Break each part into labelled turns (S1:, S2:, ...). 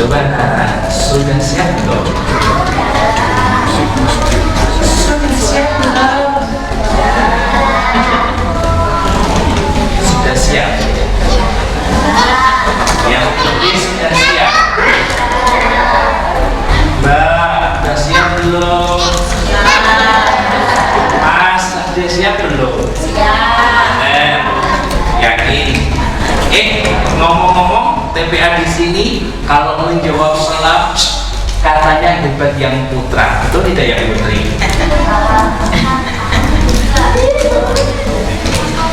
S1: Coba sudah siap belum? Sudah siap belum? Sudah siap. Yang putri sudah siap. Mbak, sudah siap belum? Mas, sudah siap belum? Yakin? Ngomong-ngomong, TPA di sini kalau menjawab salah katanya hebat yang putra, betul tidak yang putri?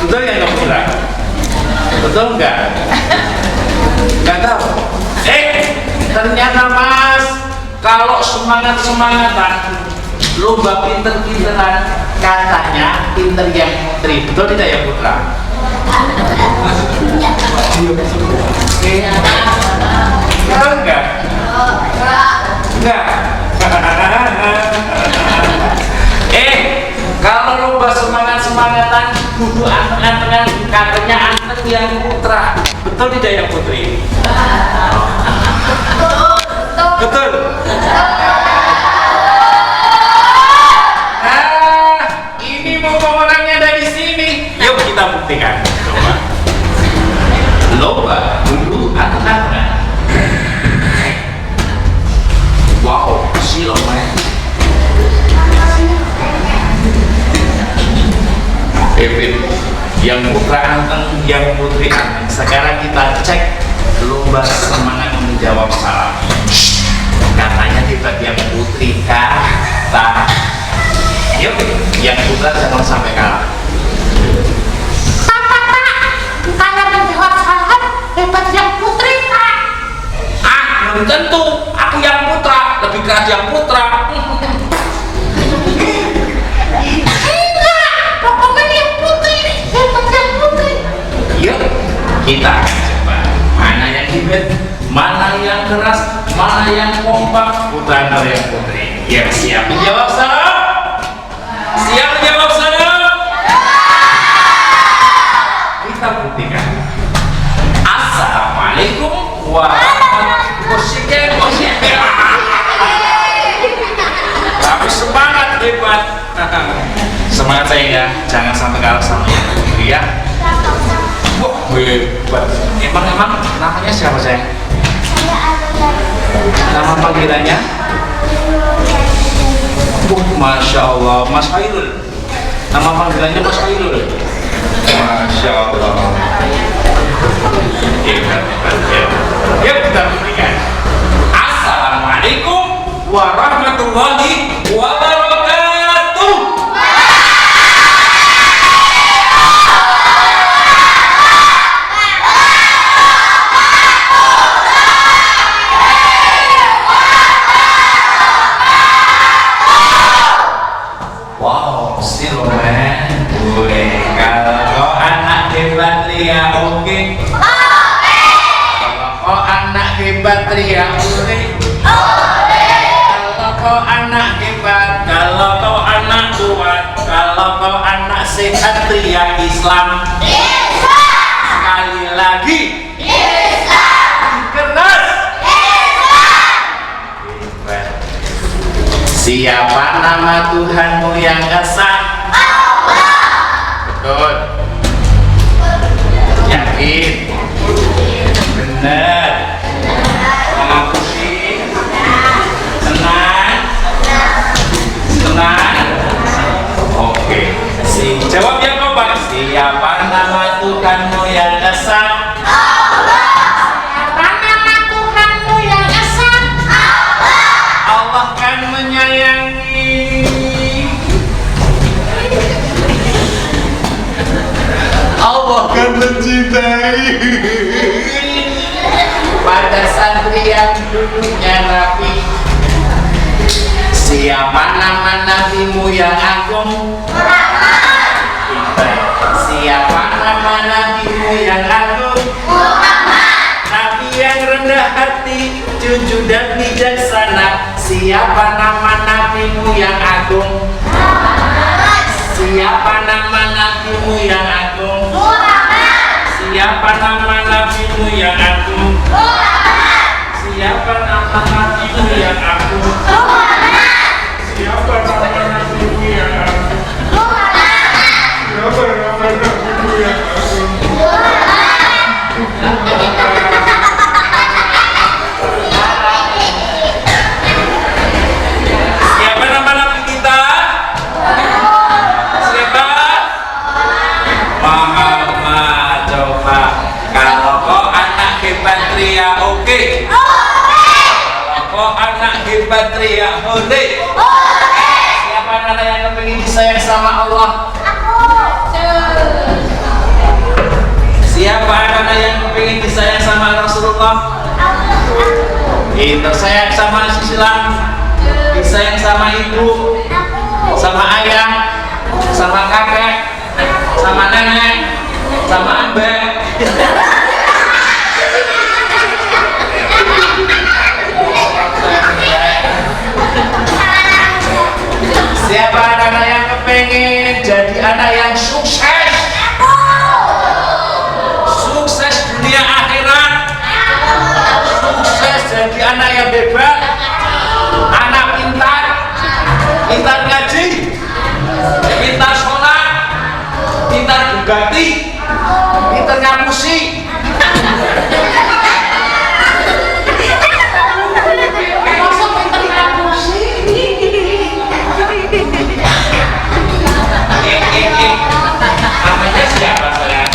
S1: Betul yang putra? Betul enggak? Enggak tahu. Ternyata Mas, kalau semangat-semangatan lomba pinter-pinteran katanya pinter yang putri, betul tidak ya putra? Enggak? Enggak? Kalau lomba semangat-semangatan duduk anteng-antengan katanya anteng yang putra, betul tidak yang putri? Betul? Ini mau orangnya dari sini. Yuk kita buktikan. Coba. Lomba dulu anteng-antengan. Wow, si lomba yang putra anteng, yang putri anteng. Sekarang kita cek lomba semangat menjawab salam. Katanya hebat yang putri kata. Yuk, yang putra jangan sampai kalah.
S2: Kalau menjawab salam hebat yang putri Pak.
S1: Belum tentu. Aku yang putra, lebih keras yang putra.
S2: Enggak, pokoknya yang putri hebat yang putri.
S1: Yuk, kita coba. Mana yang hebat, mana yang keras, mana yang kompak, putra atau yang putri. Ya, siap menjawab salam? Siap menjawab salam? Kita buktikan. Assalamualaikum warahmatullahi wabarakatuh. Tapi semangat hebat. Semangat saya ya, jangan sampai kalah sama yang putri ya. Wah, hebat. Emang namanya siapa sayang? Nama panggilannya? Masya Allah, Mas Khairul. Nama panggilannya Mas Khairul. Masya Allah. Hebat. Yuk kita buktikan. Assalamualaikum warahmatullahi wabarakatuh. Wow, si Roman. Kalau anak hebat Lia, oke. Kalau anak hebat Ria, kalau kau anak hebat, kalau kau anak kuat, kalau kau anak sehat Ria Islam. Sekali lagi. Keras. Siapa nama Tuhanmu yang esa? Betul. Yakin? Benar. Tenang. Oke. Jawab yang kompak. Siapa nama Tuhanmu yang esa?
S2: Siapa nama Tuhanmu yang esa?
S1: Allah kan menyayangi. Allah kan mencintai. Pada santri yang duduknya rapi. Siapa nama nabimu yang agung? Siapa nama nabimu yang agung? Nabi yang rendah hati, jujur dan bijaksana. Siapa nama nabimu yang agung? Siapa nama nabimu yang agung? Siapa nama nabimu yang agung? Siapa Siapa nama ibu yang aku? Siapa nama ibu yang aku? Siapa nama ibu yang aku? Siapa nama nabi kita? Siapa? Muhammad. Coba kalau kau anak hebat ria oke. Kalau kau anak hebat ria boleh. Siapa anak yang kepingin disayang sama Allah? Siapa anak yang kepingin disayang sama Rasulullah? Itu sayang sama Islam, disayang sama ibu, sama ayah, sama kakek, sama nenek, sama abang. Siapa anak yang kepengen jadi anak yang sukses? Sukses dunia akhirat, sukses jadi anak yang hebat, anak pintar, pintar ngaji, pintar sholat, pintar bugatti, pintar ngapusi.
S2: Masuk pinter ngapusi.
S1: Namanya siapa sayang?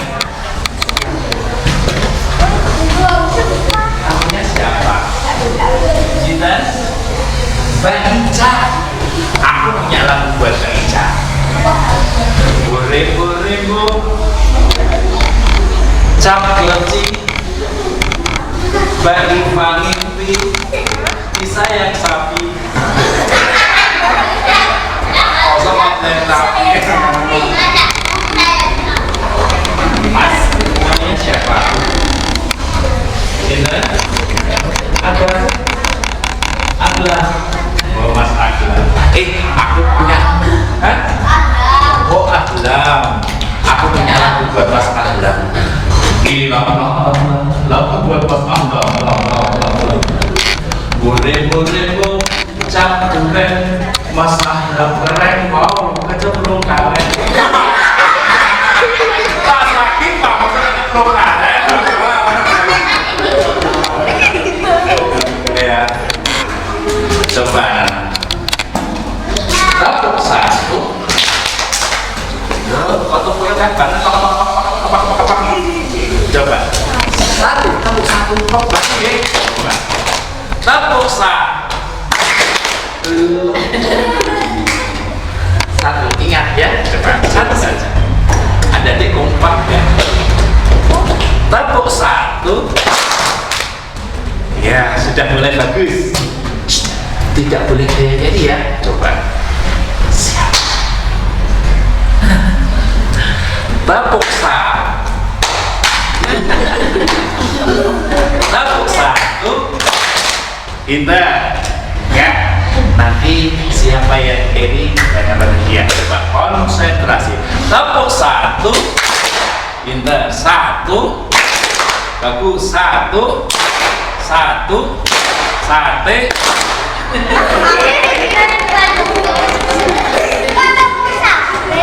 S1: Namanya siapa? Jinan? Mbak Ica. Aku punya lagu buat Mbak Ica. Bore-boremu cap keleci bagi mangimpi disayang sapi. Oh, sama sapi. Mas, namanya siapa? Jinan? Agla. Oh, Mas Agla. Aku punya. Hah? Oh, Aglam. Aku punya lagu buat Mas Aglam. Gila, lagu buat Mas Aglam. Boleh-boleh cap keren, Mas Aglam keren. Wow, kecemplung keren. Pas lagi Pak, kecemplung keren. Ya, coba. Tepuk satu. Foto kan banget. Coba. Satu, tepuk satu. Oke. Coba. Tepuk satu. Satu. Ingat ya. Coba. Satu saja. Ada di kompak ya. Tepuk satu. Ya, sudah mulai bagus. Tidak boleh kayak jadi ya. Coba. Siap. Tepuk satu. Tepuk satu. Kita ya. Nanti siapa yang kiri banyak bahagia. Coba konsentrasi. Tepuk satu. Pinter. Satu. Bagus. Satu. Satu. Sate.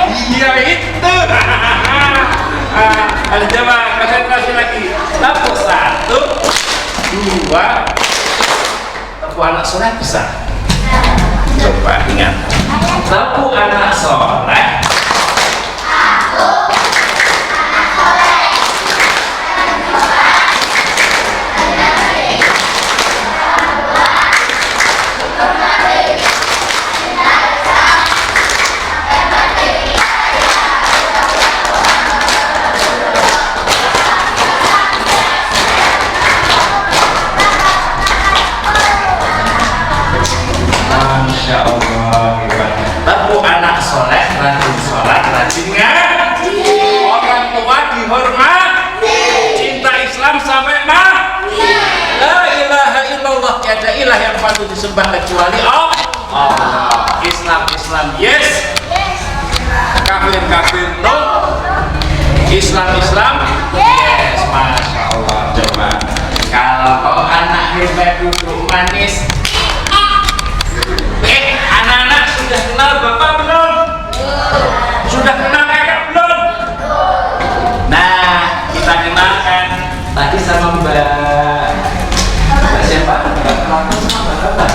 S1: Iya itu. Coba konsentrasi lagi. Tepuk satu, dua. Tepuk anak soleh bisa. Coba ingat. Tepuk anak soleh. Masya Allah, hebat. Tepuk anak soleh, rajin sholat, rajin ngaji. Orang tua dihormat, cinta Islam sampai mati. La ilaha illallah, tiada ilah yang patut disembah kecuali Allah. Islam yes, kafir no. Islam yes. Masya Allah. Coba kalau kau anak hebat duduk manis. Anak-anak sudah kenal bapak belum? Sudah kenal kakak belum? Nah, kita kenalkan tadi sama Mbak siapa? Mbak kenalkan sama Mbak apa?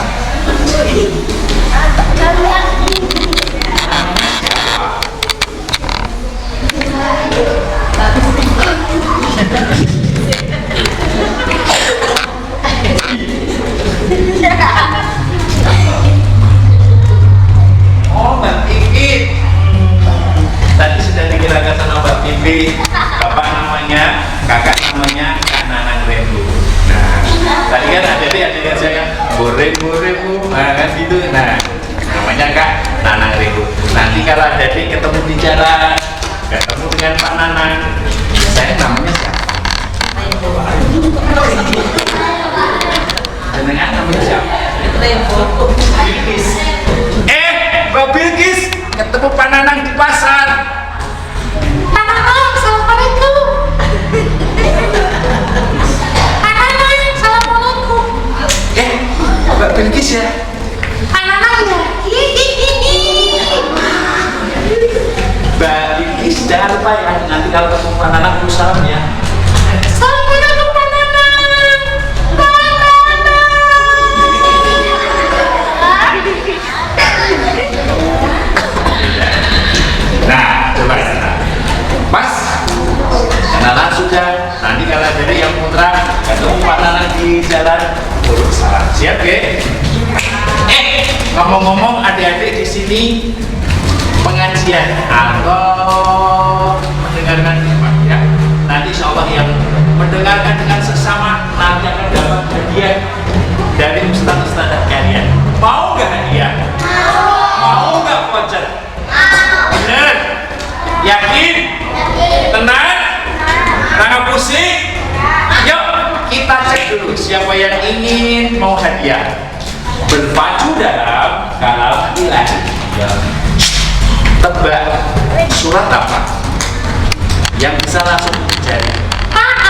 S1: Oh, Mbak Pipi. Tadi sudah dikirakan sama Mbak Pipi. Bapak namanya, kakak namanya Kak Nanang Rembu. Nah, tadi kan ada adik saya bore bu, kan gitu. Nah, namanya Kak Nanang Rembu. Nanti kalau ada adik ketemu di jalan, ketemu dengan Pak Nanang, saya namanya siapa? Dengan namanya siapa? Bilkis. Mbak Bilkis ketemu Pak Nanang di pasar.
S2: Pak Nanang, assalamualaikum. Pak Nanang, assalamualaikum.
S1: Mbak Bilkis ya?
S2: Pak Nanang ya.
S1: Mbak Bilkis jangan lupa ya, nanti kalau ketemu Pak Nanang dulu salam ya.
S2: Assalamualaikum Pak Nanang. Pak Nanang.
S1: Nah, coba sana. Mas, Nanang sudah. Nanti kalau ada yang putra ketemu Pak Nanang di jalan, turun salam. Siap ya? Ngomong-ngomong, adik-adik di sini pengajian atau mendengarkan firman ya. Nanti insya Allah yang mendengarkan dengan sesama nanti akan dapat hadiah dari ustaz-ustazah kalian. Mau nggak hadiah? Mau nggak voucher? Bener? Yakin? Tenang? Jangan pusing? Yuk kita cek dulu siapa yang ingin mau hadiah. Berpacu dalam kalam ilahi. Tebak surat apa? Yang bisa langsung dicari.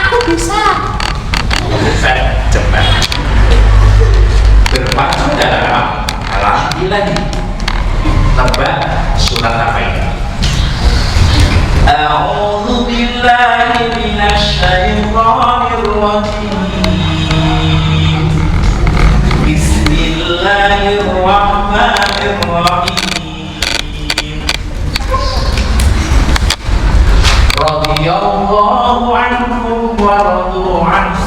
S2: Aku bisa.
S1: Bukan, cepat. Berpacu dalam kalam ilahi. Tebak surat apa ini? A'udzu billahi minasy syaithanir rajim. Bismillahirrahmanirrahim. Radhiyallahu anhum wa radu anhu.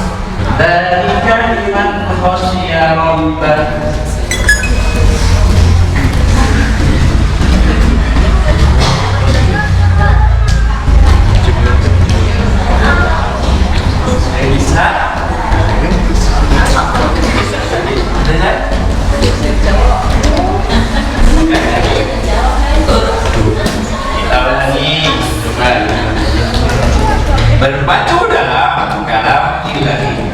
S1: Dzalika liman khasyiya rabbah. Bisa. Kita ulangi, coba. Berpacu dalam kalam ilahi.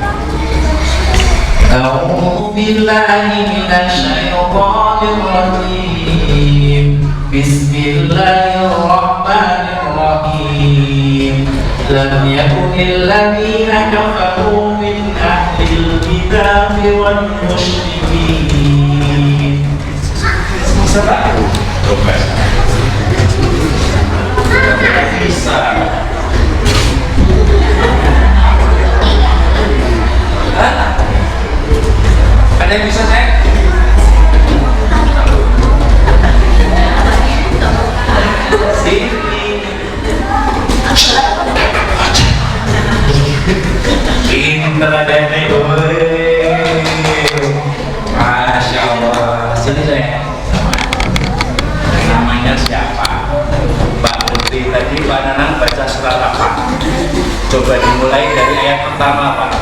S1: A'udzu billahi minasy syaithanir rajim. Bismillahirrahmanirrahim. Lam yakunil ladzina kafaru min ahlil kitabi wal musyrikin. Coba. Bisa. Ada yang bisa cek? Sini. Pinter ada nih, Masya Allah. Sini saya. Namanya siapa? Mbak Putri tadi Pak Nanang baca surat apa? Coba dimulai dari ayat pertama Pak.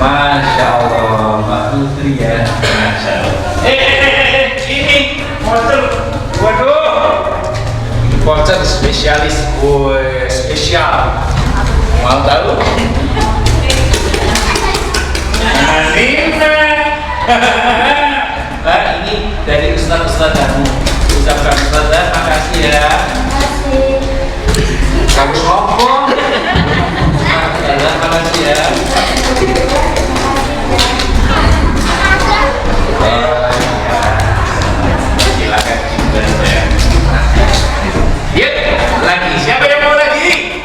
S1: Masya Allah, Mbak Putri ya. Masya Allah. Ini voucher. Waduh, voucher spesialis, spesial. Mau tahu? Nina. Nah, ini dari ustaz-ustazamu. Ucapkan ustazah, makasih ya. Kamu ngomong. Ustazah, makasih ya. Silakan ustazah. Yuk, lagi. Siapa yang mau lagi?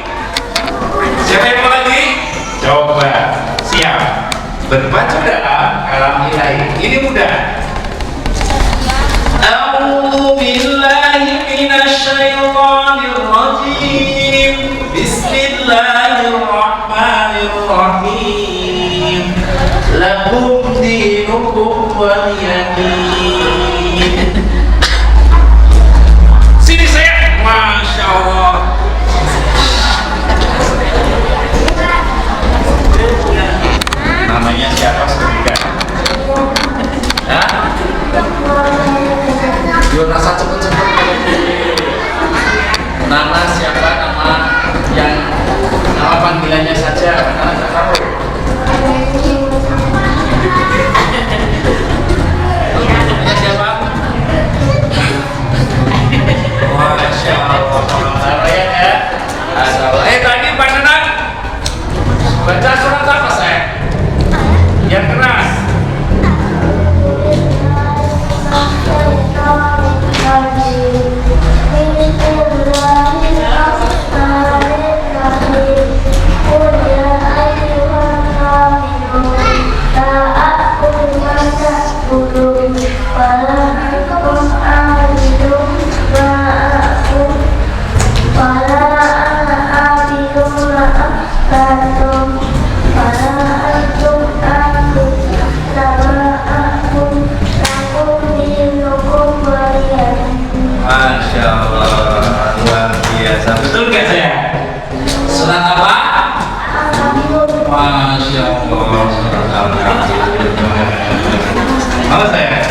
S1: Siapa yang mau lagi? Coba. Siap. Berpacu dalam kalam ilahi. Ini mudah. A'udzu billahi minasyaitonir rajim. Bismillahirrahmanirrahim. Lakum dinukum waliyadin. Sini saya. Masya Allah. Namanya siapa sebutkan? Hah? Yuk rasa cepet-cepet. Nama siapa? Nama yang nama panggilannya saja. Karena nggak tahu. Namanya siapa? Masya Allah. Taruh ya. Asal. Tadi Pak Nenang baca surat apa saya? Yang keras. Masya Allah, luar biasa. Betul nggak saya? Surat apa? Masya Allah, surat Al-Kahfi. Halo saya.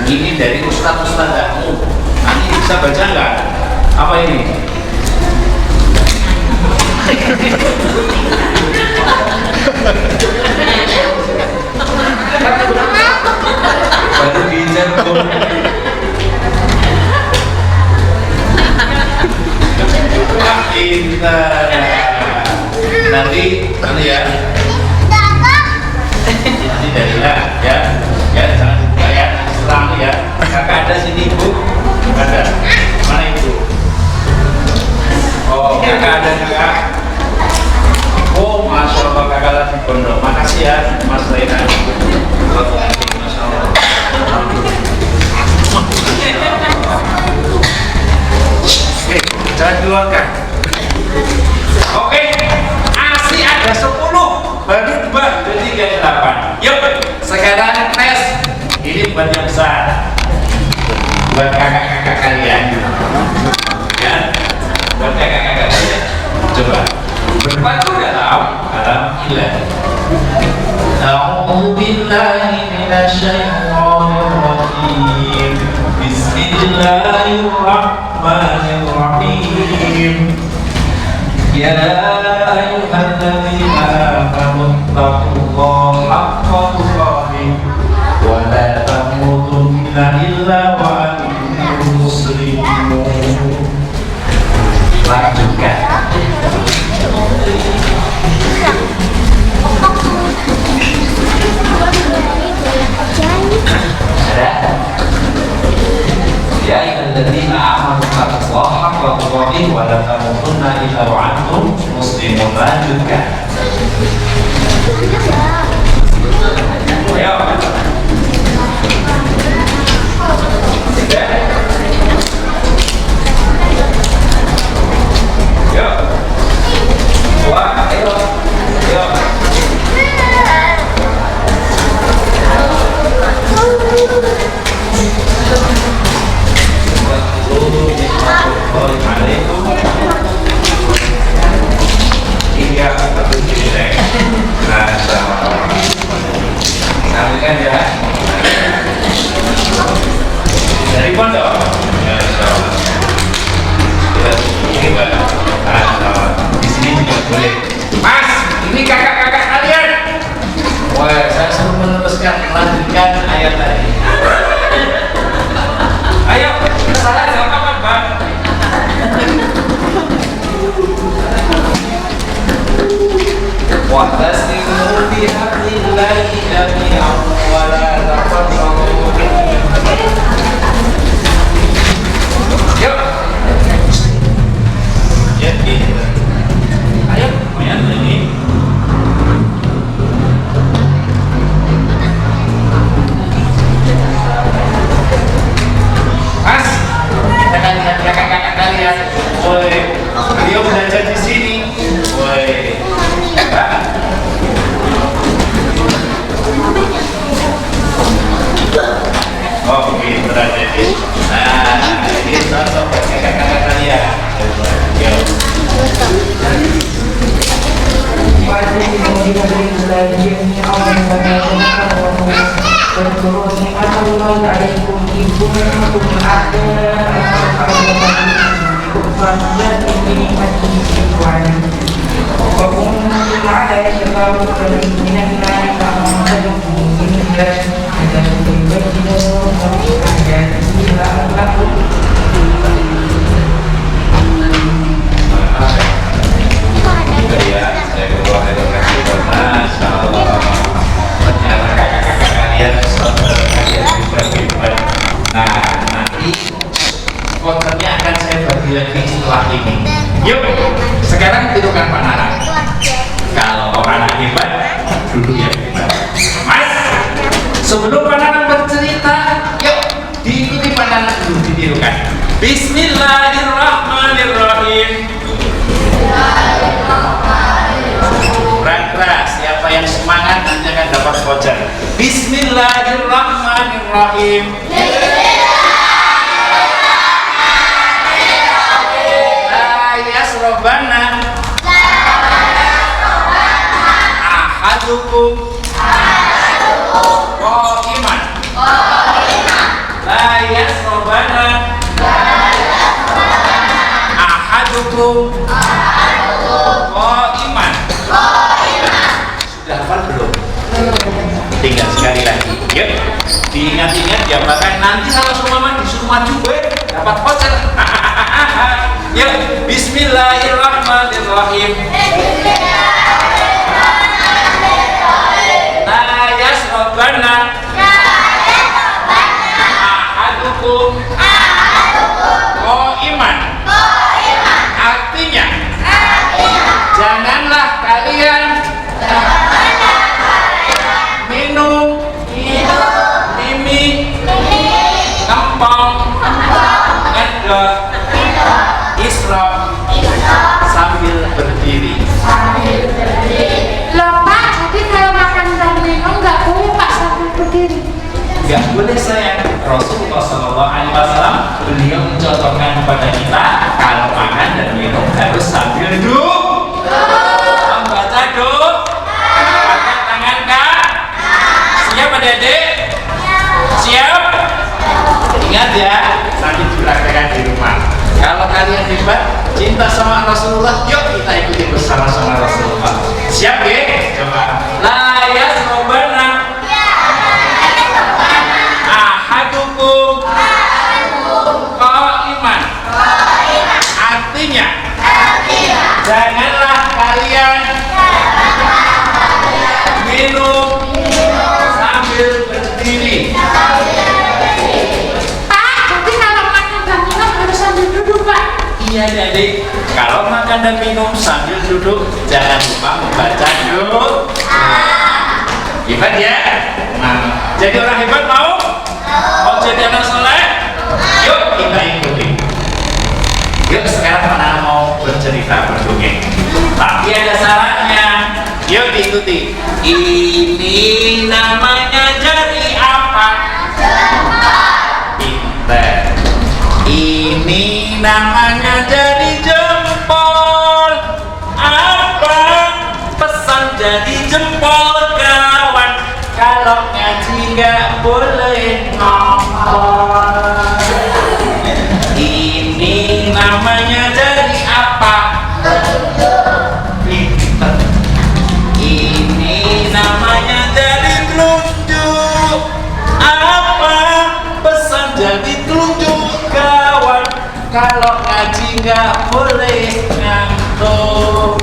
S1: Ini dari ustaz-ustazahmu. Nanti bisa baca nggak? Apa ini? Baru bicara. Pintar. Nanti ya. Nanti darilah ya. Ya jangan dibuka ya. Serang ya. Kakak ada sini ibu. Ada. Mana ibu? Oh kakak ada kakak. Oh masya Allah kakak lagi pondok. Makasih ya Mas Reina. Masya Allah. Oke, jangan keluarkan. Oke, ASI ada 10, baru 2, jadi 8. Yuk, sekarang tes. Ini buat yang besar, buat kakak-kakak kalian. Ya, buat kakak-kakak kalian. Coba berpacu dalam kalam ilahi. A'udzu billahi minasyaitonir rajim. Bismillahirrahmanirrahim. Ya ayyuhalladzina amanu taqullaha haqqa tuqatih wa la tamutunna illa wa antum muslimun. Lanjutkan. Ya ayyuhalladzina amanu taqullaha haqqa tuqatih wa la tamutunna illa wa antum muslimun. Lanjutkan. Ayo. Yo. Wah, ayo. Yo. Iya, betul ini. Masya Allah. Sampaikan ya. Dari pondok. Masya Allah. Ini Mbak. Masya Allah. Di sini juga boleh. ini cocok kakak-kakak kalian. Yuk. Kontennya akan saya bagi lagi setelah ini. Yuk, sekarang hidupkan Pak Nara. Kalau anak hebat, duduk yang hebat. Mas, sebelum Pak Nara bercerita, yuk diikuti Pak Nara dulu, ditirukan. Bismillahirrahmanirrahim. Keras, siapa yang semangat nanti akan dapat voucher. Bismillahirrahmanirrahim. Robana ahadukum qaiman la yasrobana ahadukum qaiman. Sudah hafal belum? Tinggal sekali lagi. Yuk diingat-ingat ya, bahkan nanti kalau semua disuruh maju dapat voucher. Yuk, bismillahirrahmanirrahim. La yasrobana ahadukum qaiman. Artinya janganlah kalian minum mimi ngempong ngedot sambil berdiri.
S2: Loh Pak, jadi kalau makan dan minum nggak boleh Pak sambil berdiri?
S1: Nggak boleh sayang. Rasulullah SAW beliau mencontohkan kepada kita kalau makan dan minum harus sambil duduk. Membaca doa, angkat tangan Kak. Siap adik-adik? Siap? Ingat ya, sambil dipraktekkan di rumah. Kalau kalian hebat, cinta sama Rasulullah, yuk kita ikuti bersama-sama Rasulullah. Siap ya? Coba. La yasrobana ahadukum qaiman. Artinya janganlah kalian minum sambil berdiri. Iya adik, kalau makan dan minum sambil duduk jangan lupa membaca doa. Hebat ya? Nah, jadi orang hebat mau? Mau jadi anak soleh? Yuk kita ikuti. Yuk sekarang mana mau bercerita berdongeng. Tapi ada syaratnya. Yuk diikuti. Ini namanya jari apa? Pinter. Ini namanya jadi jempol. Apa pesan jadi jempol kawan? Kalau ngaji nggak boleh ngomong. Ini namanya jadi apa? Pinter. Ini namanya jadi telunjuk. Apa pesan jadi telunjuk kawan? Kalau ngaji nggak boleh ngantuk.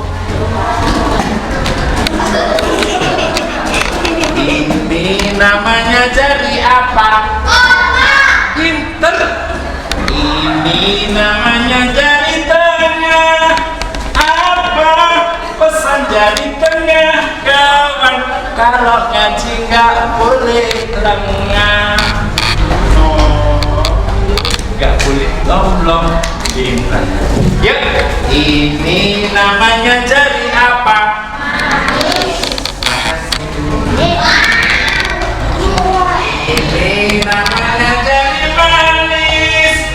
S1: Ini namanya jari apa? Pinter. Ini namanya jari tengah. Apa pesan jari tengah kawan? Kalau ngaji nggak boleh lengah. Nggak boleh lom-lom. Pinter. Yuk, ini namanya jari apa? Ini namanya jari manis.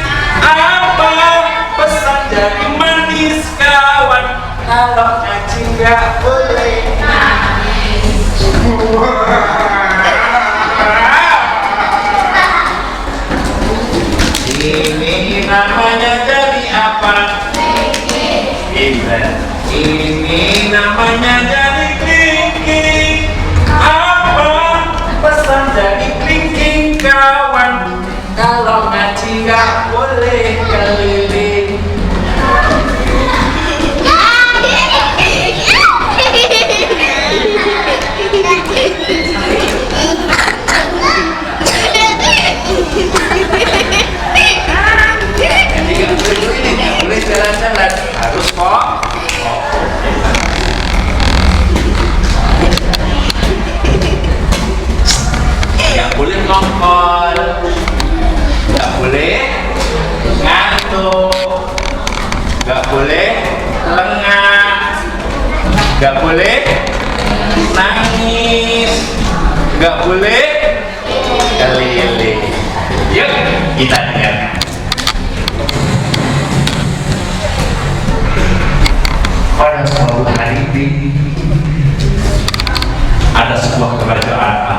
S1: nggak boleh nangis. Ini namanya jadi apa? Ini namanya jadi kelingking. Apa pesan jadi kelingking kawan? Kalau ngaji nggak boleh keliling. Jadi nggak boleh jalan-jalan, harus kok. Nggak boleh ngongkol, nggak boleh ngantuk, nggak boleh lengah, nggak boleh nangis, nggak boleh keliling. Yuk kita dengarkan. Pada suatu hari ini ada sebuah kerajaan.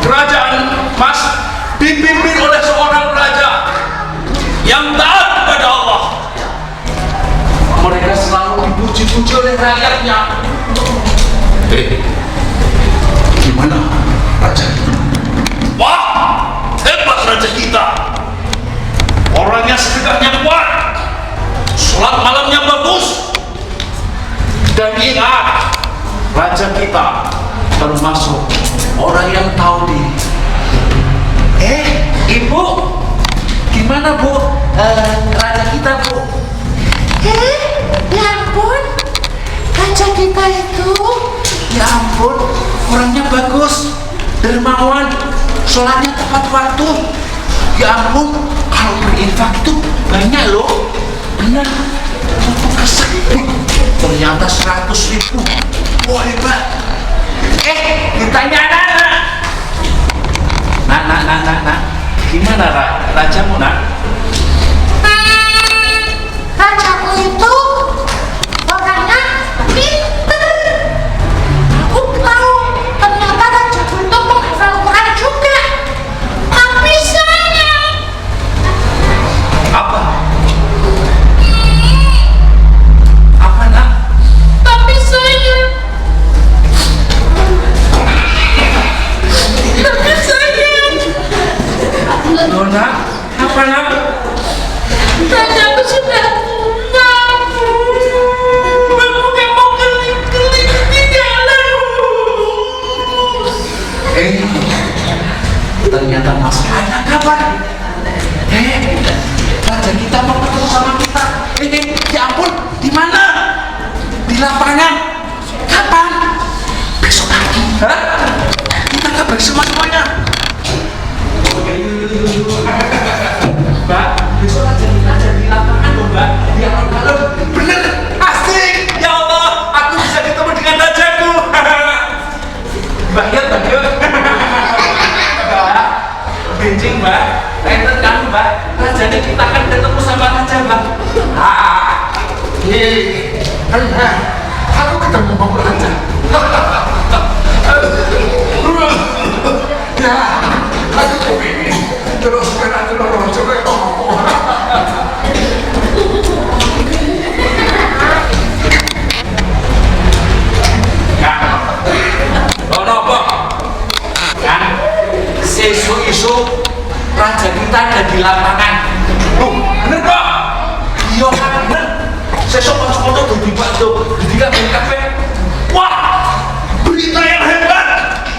S1: Kerajaan Mas dipimpin oleh seorang raja yang taat kepada Allah. Mereka selalu dipuji-puji oleh rakyatnya. Gimana raja? Wah, hebat raja kita. Orangnya sedekahnya kuat, sholat malamnya bagus. Dan ingat, raja kita termasuk orang yang tahu diri. Ibu, gimana Bu? Raja kita Bu?
S2: Ya ampun, raja kita itu.
S1: Ya ampun, orangnya bagus, dermawan, sholatnya tepat waktu. Ya ampun, kalau berinfak itu banyak loh. Benar, untuk kesebut ternyata 100.000. Wah hebat. Ditanya nak, gimana rajamu nak?
S2: Rajaku itu orangnya pinter. Aku tahu ternyata rajaku itu menghafal Quran juga. Tapi sayang.
S1: Apa nak?
S2: Tapi sayang.
S1: Nona, apa nak?
S2: Rajaku sudah mampu. Aku gak mau keliling-keliling di jalan.
S1: Ternyata masih ada kabar. Raja kita mau ketemu sama kita. Ya ampun, di mana? Di lapangan. Kapan? Besok pagi. Kita kabar semuanya. Mbak, besok aja kita di lapangan loh Mbak. Di alun-alun. Bener, asik. Ya Allah, aku bisa ketemu dengan rajaku. Mbak, yuk. Mbak, benjing Mbak. Enten kamu Mbak, rajanya kita kan ketemu sama raja Mbak.
S3: Aku ketemu sama raja. Ya, aku kepingin terus berada dalam coba ngomong.
S1: Kan, isu raja kita ada di lapangan. Bener kok? Iya kan, bener. Sesok kocok-kocok tuh dibantu, di kafe. Wah, berita yang hebat,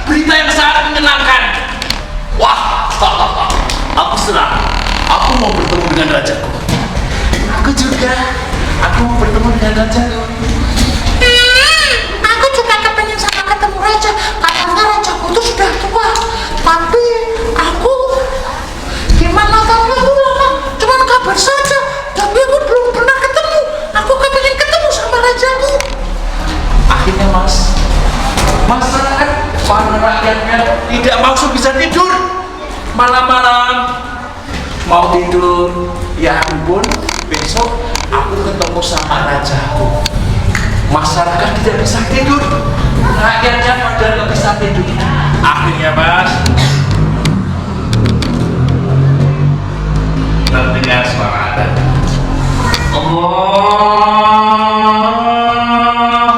S1: berita yang sangat menyenangkan. Wah, aku senang. Aku mau bertemu dengan rajaku. Aku juga. Aku mau bertemu dengan rajaku.
S2: Aku juga kepengen sama ketemu raja. Karena rajaku tuh sudah tua. Tapi aku gimana tahu aku lama cuma kabar saja. Tapi aku belum pernah ketemu. Aku kepengen ketemu sama rajaku.
S1: Akhirnya masyarakat para rakyatnya tidak maksud bisa tidur malam-malam, mau tidur. Ya ampun, besok aku ketemu sama rajaku. masyarakat tidak bisa tidur, rakyatnya pada nggak bisa tidur. Akhirnya Mas terdengar suara adzan. Allahu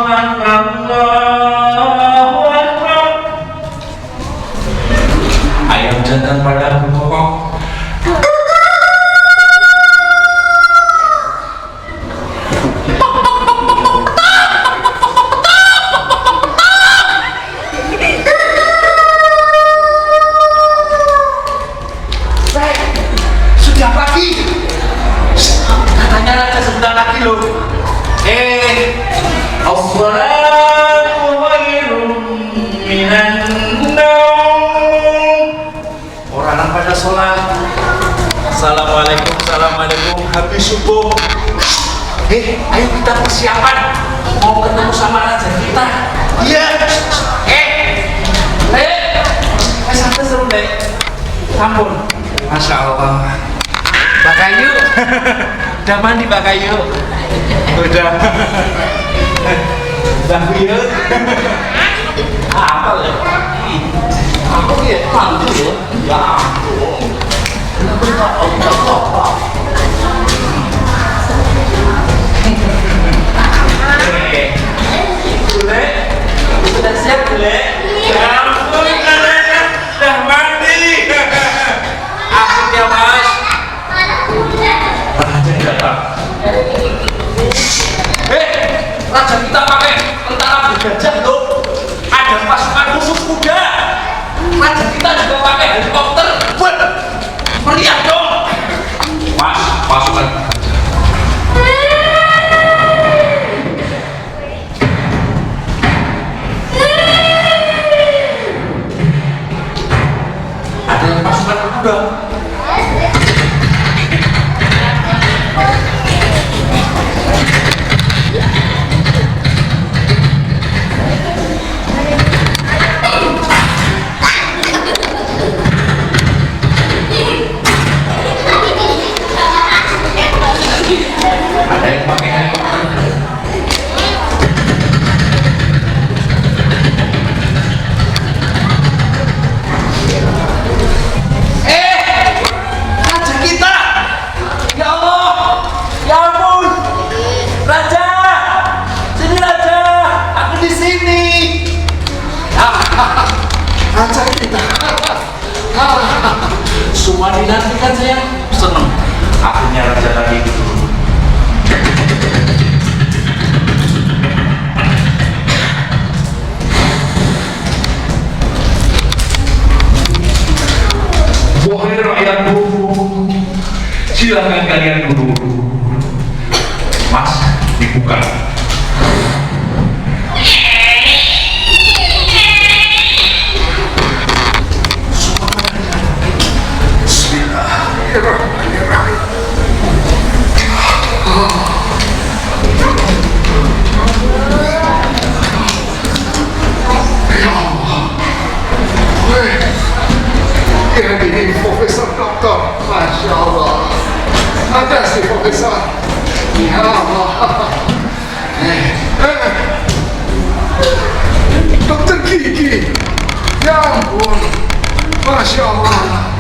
S1: Akbar, Allahu Akbar. Ayam jantan pada berkokok. Sudah pagi. Katanya raja sebentar lagi loh. As-salatu khairun minan naum. Orang pada sholat. Assalamualaikum, assalamualaikum. Habis subuh. Ayo kita persiapan. Mau ketemu sama raja kita. Iya. Sampai seru deh. Ampun. Masya Allah. Pak Kayu. Udah mandi Pak Kayu? Udah. Udah buyut. Apa ya? Aku ya mandi ya. Ya ampun. Kenapa enggak apa-apa? Bule, sudah siap Bule? Ya ampun, katanya udah mandi. Akhirnya Mas. Raja datang. Raja kita pakai tentara bergajah loh. Ada pasukan khusus kuda. Raja kita juga pakai helikopter. Buat meriah dong. Mas, pasukan ada yang pasukan kuda. Ada yang pakai helikopter. Raja kita. Ya Allah. Ya ampun. Raja. Sini Raja. Aku di sini. Raja kita. Semua dinantikan saya. Senang. Akhirnya Raja tadi itu. Wahai rakyat dulu, silahkan kalian duduk. Mas, dibuka.
S3: Bismillahirrahmanirrahim. Ya ini Profesor Doktor, Masya Allah. Ada si Profesor. Ya Allah. Dokter Gigi. Ya ampun. Masya Allah.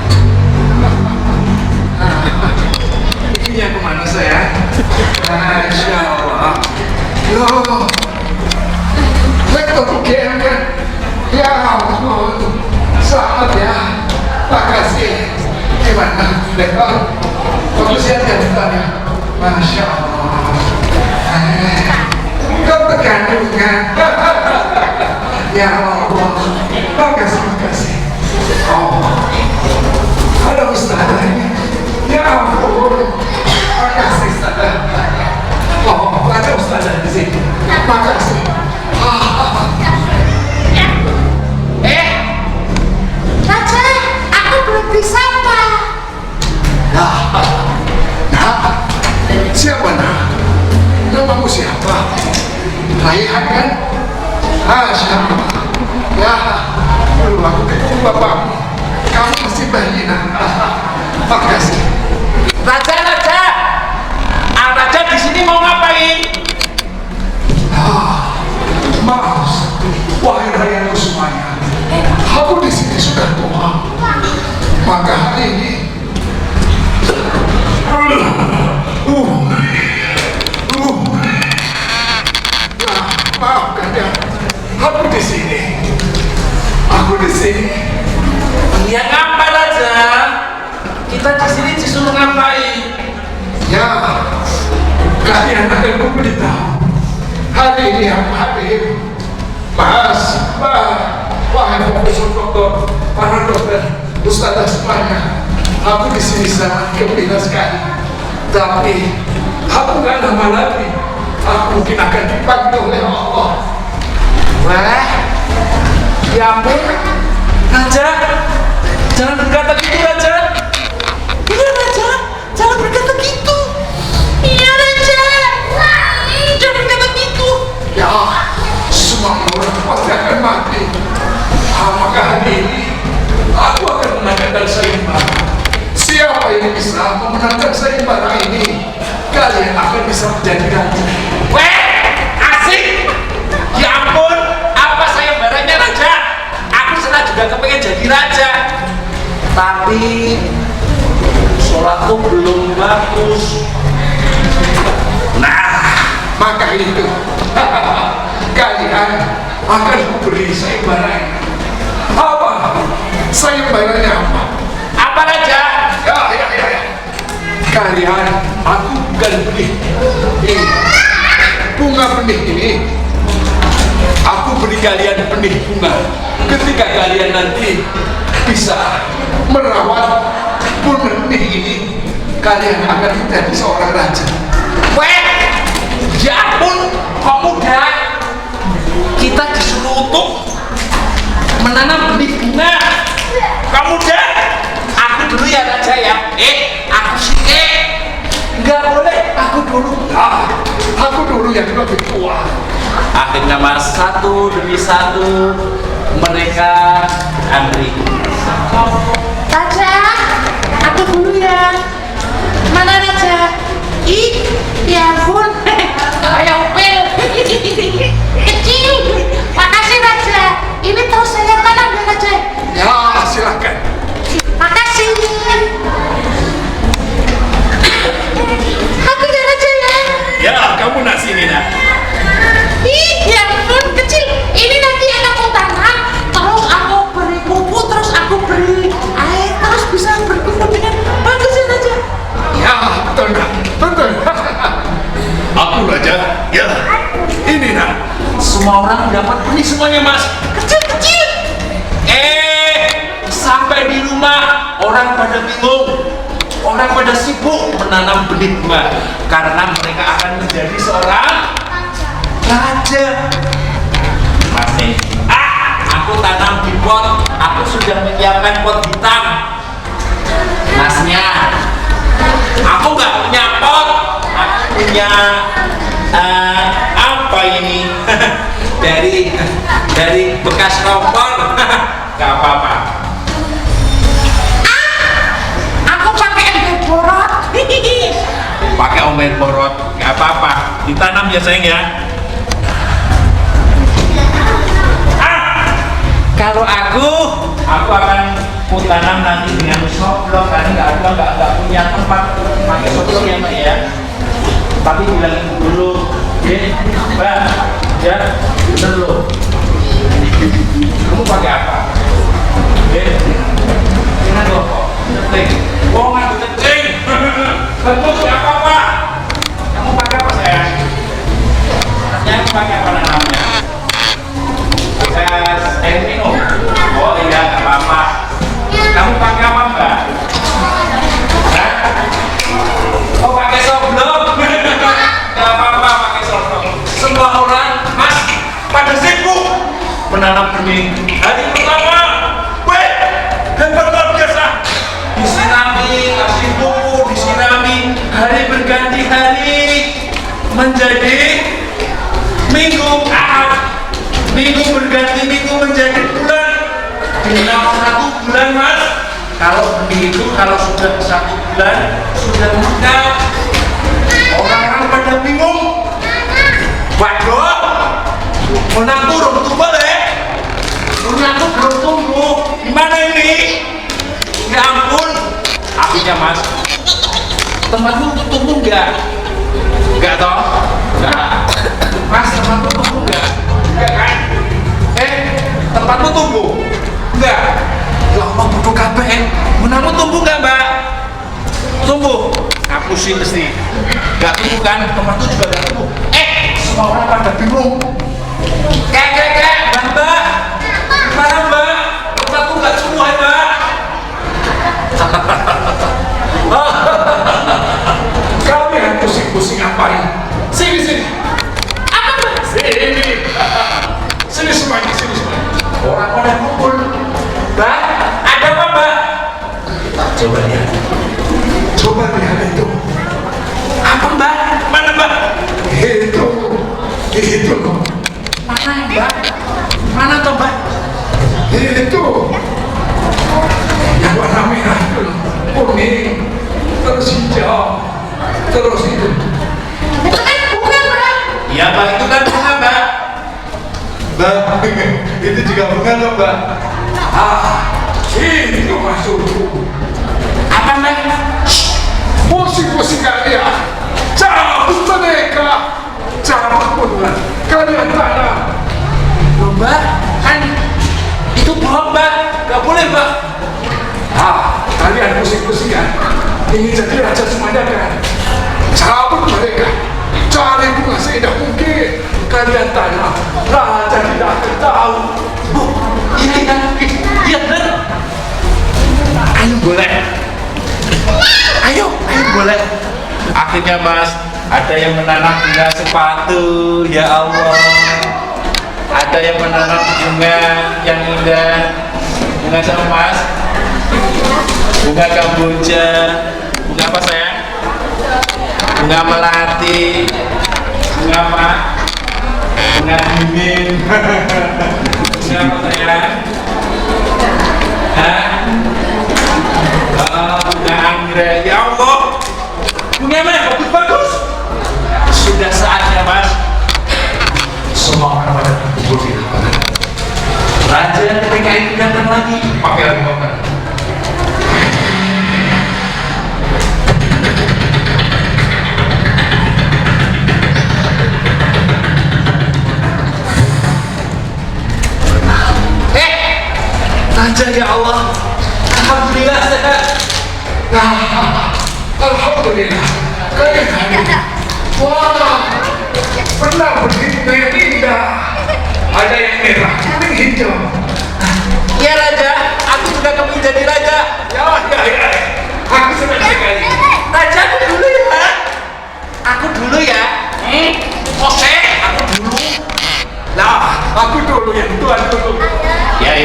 S3: Ini yang kemana saya? Masya Allah. Loh. Lektor UGM kan? Ya ampun. Selamat ya. Makasih. Gimana, Lektor? Bagus ya jabatannya. Masya Allah. Dokter kandungan. Ya Allah. Makasih, makasih. Oh. Ada ustadznya. Ya ampun. Makasih ustadzah. Oh, ada ustadzah di sini. Makasih.
S2: Raja, aku belum bisa Pak.
S3: Nah, siapa nak? Namamu siapa? Raihan kan? Masya Allah. Ya, dulu aku ketemu bapakmu. hari ini. Nah, maafkan ya, aku di sini. Aku di sini.
S1: Ya ngapa aja? Kita di sini disuruh ngapain?
S3: Ya, kalian akan memberitahu. Hari ini aku hadir. Mas, wahai profesor dokter, para dokter, ustazah semuanya. Aku di sini sangat gembira sekali. Tapi aku nggak lama lagi. Aku mungkin akan dipanggil oleh Allah.
S1: Wah, ya ampun, Raja, jangan berkata gitu Raja.
S2: Iya Raja, jangan berkata gitu. Iya Raja, jangan berkata gitu.
S3: Ya, semua orang pasti akan mati. Maka hari ini aku akan menangkan sayembara. Siapa yang bisa memenangkan sayembara ini? Kalian akan bisa menjadi raja.
S1: Weh, asik. Ya ampun, apa sayembaranya Raja? Aku senang juga kepengen jadi raja. Tapi sholatku belum bagus.
S3: Nah, maka itu kalian akan kuberi sayembara. Apa? Sayembaranya apa?
S1: Apa Raja?
S3: Ya. Kalian, aku bukan benih. Ini bunga benih ini. Aku beri kalian benih bunga. Ketika kalian nanti bisa merawat benih ini, kalian akan menjadi seorang raja.
S1: Weh, ya ampun, kok mudah? Kita disuruh untuk menanam benih bunga. Kamu mudah? Aku dulu ya Raja ya. Aku sih nggak boleh. Aku dulu.
S3: Aku dulu yang lebih tua.
S1: Akhirnya mas satu demi satu mereka antri.
S2: Raja, aku dulu ya. Mana Raja? Ih, ya ampun, kayak upil. Kecil. Makasih Raja. Ini terus saya tanam ya Raja.
S3: Ya, silakan.
S2: Makasih. Aku ya Raja ya.
S3: Ya, kamu nak sini nak.
S2: Ih, ya ampun kecil. Ini nanti aku tanam, terus aku beri pupuk, terus aku beri air, terus bisa bertumbuh dengan bagus ya Raja.
S3: Ya, betul nak. Betul. Aku raja. Ya, ini nak.
S1: Semua orang dapat benih semuanya mas.
S2: Kecil-kecil.
S1: Sampai di rumah orang pada bingung, orang pada sibuk menanam benih bunga karena mereka akan menjadi seorang raja. Mas nih, aku tanam di pot, aku sudah menyiapkan pot hitam. Masnya, aku nggak punya pot, aku punya apa ini? dari bekas kompor. Gak apa-apa.
S2: Aku pakai ember borot.
S1: Pakai omen borot, nggak apa-apa, ditanam ya sayang ya. Kalau aku akan tanam nanti dengan soblok karena nggak punya tempat pakai soblok ya mbak ya. Tapi bilang ibu dulu, mbak, ya bener loh. Kamu pakai apa? Ini kok, ceting. Oh nggak ceting. Bagus nggak apa-apa. Kamu pakai apa sayang? Kamu pakai apa namanya? Air minum. Oh iya nggak apa-apa. Kamu pakai apa mbak? Hah? Oh pakai soblok. Nggak apa-apa pakai soblok. Semua orang mas pada sibuk menanam benih. Hari pertama, weh, hebat luar biasa. Disirami, kasih pupuk, disirami. Hari berganti hari menjadi minggu Ahad. Minggu berganti minggu menjadi bulan. Dengan satu bulan mas. Kalau benih itu kalau sudah 1 bulan sudah mekar. Orang-orang pada bingung. Waduh, menantu belum tumbuh deh. Menantu belum tumbuh. Gimana ini? Ya ampun, akhirnya mas, tempatmu tumbuh nggak? Nggak toh? Nggak. Mas, tempatmu tumbuh nggak? Nggak kan? Tempatmu tumbuh? Nggak. Ya Allah, bodoh kabeh. Gunamu tumbuh nggak, Mbak? Tumbuh. Aku sih mesti nggak tumbuh kan? Tempatku juga nggak tumbuh. Semua orang pada bingung. Mbak, gimana Mbak? Tempatku nggak tumbuh ya, Mbak?
S3: Kalian pusing-pusing ngapain? Sini.
S2: Apa Mbak?
S3: Sini semuanya.
S1: Orang pada kumpul. Mbak, ada apa Mbak? Coba lihat itu. Apa Mbak? Mana Mbak?
S3: Itu.
S1: Mana Mbak? Mana toh Mbak?
S3: Itu. Yang warna merah itu, kuning, terus hijau, terus itu.
S2: Itu kan bunga Mbak.
S1: Iya Mbak, itu kan bunga Mbak.
S3: Mbak, itu juga bunga loh Mbak. Itu maksudku.
S1: Apa Mbak?
S3: Pusing-pusing kalian, cabut mereka, cabut kalian tanam.
S1: Loh Mbak, kan itu bohong Mbak. Gak boleh Mbak.
S3: Kalian pusing-pusing kan, ingin jadi raja semuanya kan? Cabut mereka, cari bunga seindah mungkin. Kalian tanam, raja tidak akan tahu.
S1: Iya bener. Ayo boleh. Ayo boleh. Akhirnya Mas, ada yang menanam bunga sepatu, ya Allah. Ada yang menanam bunga yang indah. Bunga sama Mas. Bunga kamboja. Bunga apa sayang? Bunga melati. Bunga apa? Bunga dingin. Bunga apa sayang? Bunga anggrek. Ya Allah, bunga mana bagus. Sudah saatnya Mas,
S3: Semua orang pada kumpul di hadapan
S1: raja ketika itu datang lagi.
S3: pakai lagu apa?
S1: Raja, ya Allah, alhamdulillah sehat.
S3: Alhamdulillah, kalian hadir. Wah, pernah begitu yang indah. Ada yang merah, kuning, hijau.
S1: Ya Raja, aku sudah kepingin jadi raja.
S3: Ya. Aku senang sekali.
S1: Raja, aku dulu ya. Aku dulu ya. Oke, aku dulu.
S3: Nah, aku dulu yang tuan dulu.
S1: Ya.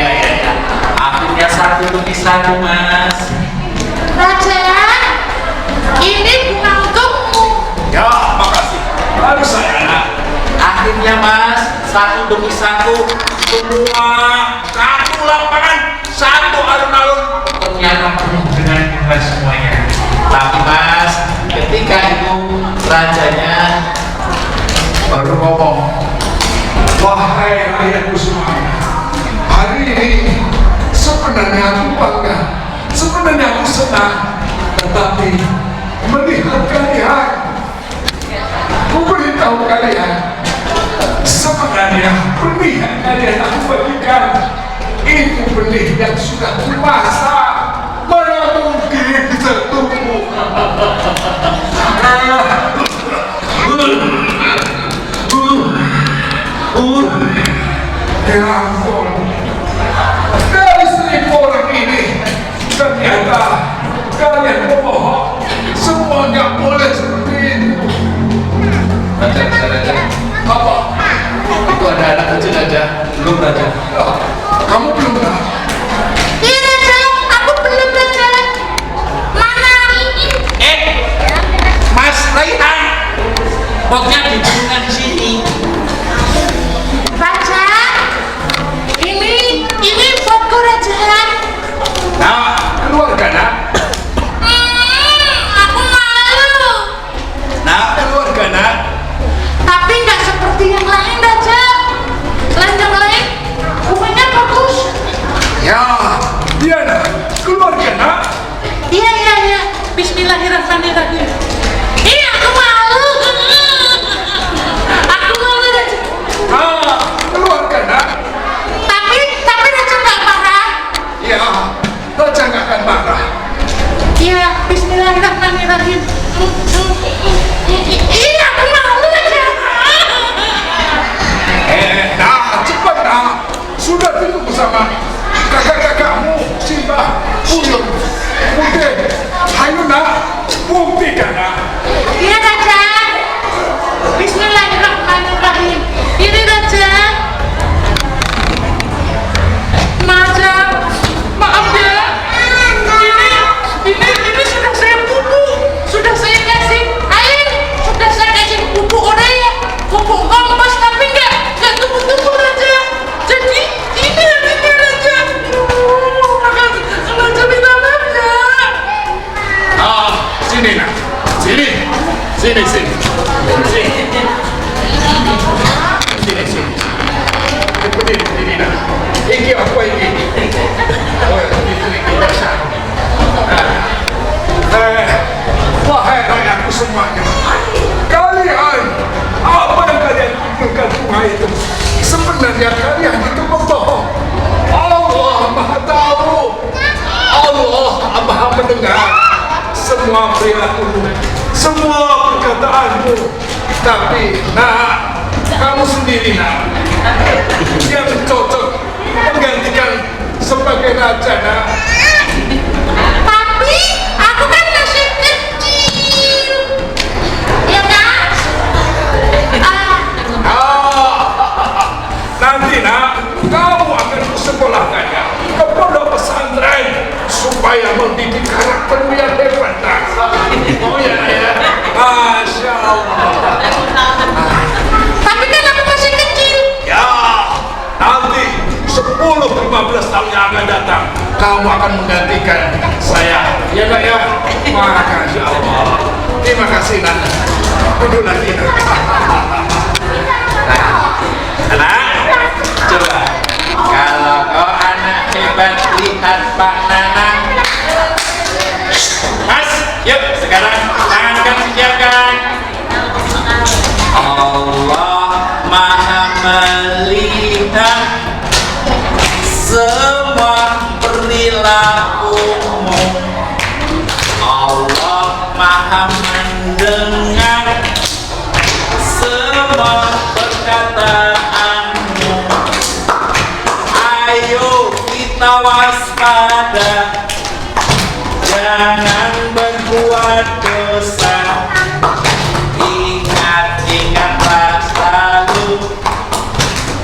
S1: Akhirnya satu demi satu Mas.
S2: Raja, ini bunga untukmu.
S3: Ya, makasih. Harus saya.
S1: Akhirnya Mas, satu demi satu semua satu lapangan, satu alun-alun ternyata penuh dengan bunga semuanya. Tapi Mas, ketika itu rajanya baru ngomong,
S3: Wahai rakyatku semuanya, hari ini sebenarnya aku bangga, sebenarnya aku senang, tetapi melihat kalian, aku beritahu kalian, sebenarnya benih yang kalian aku bagikan itu benih yang sudah dewasa, mana mungkin bisa tumbuh. Ya ampun, dari 1.000 orang ini ternyata kalian bohong. Semua nggak boleh seperti itu.
S1: Raja,
S3: Apa?
S1: itu ada anak kecil aja, belum Raja.
S3: Kamu belum tahu?
S2: Iya Raja, aku belum Raja. Mana?
S1: Mas Raihan, potnya dibungan di sini.
S2: Raja, ini buatku Raja.
S3: Nah, keluarga nak.
S2: Aku malu.
S3: Nah, keluarga nak.
S2: Tapi nggak seperti yang lain Raja. Selain yang lain, bunganya bagus.
S3: Ya, dia nak. Keluarga nak.
S2: Iya. Bismillahirrahmanirrahim. Iya, aku mau aja.
S3: Nah, cepat nak. Sudah ditunggu sama kakak-kakakmu, Simba, Uyun, Bude. Ayo nak, buktikan nak.
S2: Iya, Raja. Bismillahirrahmanirrahim. Ini Raja. Raja, maaf ya. Ini sudah saya pupuk, sudah saya kasih air, sudah saya kasih pupuk urea, pupuk kompos, tapi nggak tumbuh-tumbuh Raja. Jadi ini artinya Raja. Raja minta maaf ya.
S3: Ah, sini nak. Sini. Sini. Sini. Berdiri nak. Ini apa ini? Oh, ini biasa. Wahai rakyatku semuanya, kalian, apa yang kalian pikirkan bunga itu? Sebenarnya kalian itu membohong. Allah Maha Tahu, Allah Maha Mendengar semua perilakumu, semua perkataanmu. Tapi nak, kamu sendiri nak, yang cocok menggantikan sebagai raja nak.
S2: Tapi aku kan masih kecil, ya kan?
S3: Nanti nak, kamu akan kusekolahkannya ke pondok pesantren supaya mendidik karaktermu yang hebat nak. Oh ya ya, Masya Allah.
S2: Tapi kan aku masih kecil.
S3: Ya, nanti 10-15 tahun yang akan datang, kamu akan menggantikan saya. Ya nak ya, Masya Allah. Terima kasih nak. Duduk lagi nak.
S1: Anak, coba kalau kau anak hebat lihat Pak Nanang. Mas, yuk sekarang tangan kamu siapkan. Allah Maha melihat semua perilakumu. Allah Maha mendengar semua perkataanmu. Ayo kita waspada, jangan berbuat dosa. Ingatlah selalu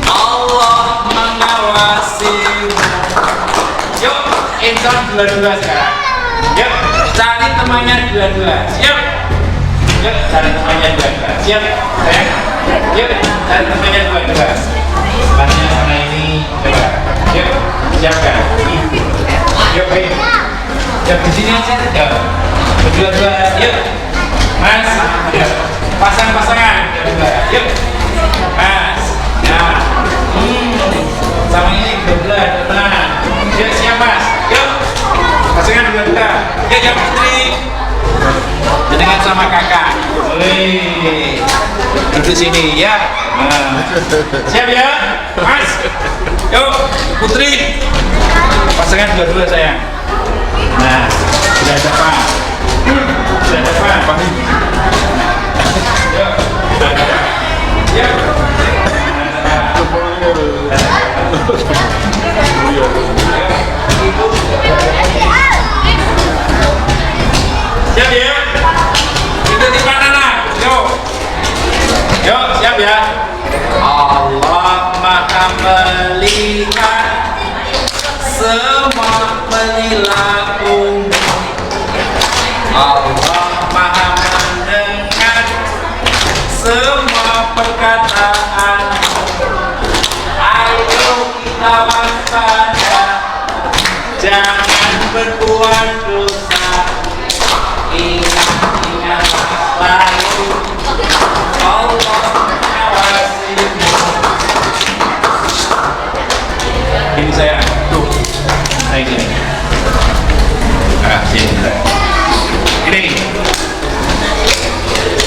S1: Allah mengawasimu. Yuk, insan dua-dua sekarang. Yuk, cari temannya dua-dua. Siap? Yuk, cari temannya dua-dua. Siap, sayang? Yuk, cari temannya dua-dua. Temannya mana ini? Coba. Yuk, siapkan. Yuk, ayo. Yuk, di sini aja. Yuk, berdua-dua. Yuk, Mas. Yuk, pasang-pasangan. Berdua. Yuk, Mas. Nah, sama ini berdua. Tenang. Yuk, siap Mas. Yuk, pasangan berdua. Yuk, yang putri. Dengan sama kakak. Wih, duduk sini ya. Nah. Siap ya, Mas. Yuk, putri. Pasangan dua-dua sayang. Nah, sudah depan. Sudah depan. Yuk, sudah depan. Yuk. Siap ya? Itu di mana nak? Yuk. Yuk, siap ya? Allah Maha melihat semua perilakumu. Allah Maha mendengar semua perkataanmu. Ayo kita waspada, jangan berbuat dosa. Ingat selalu Allah mengawasimu. Ini saya tuh, saya gini. Ah, sini saya. Ini,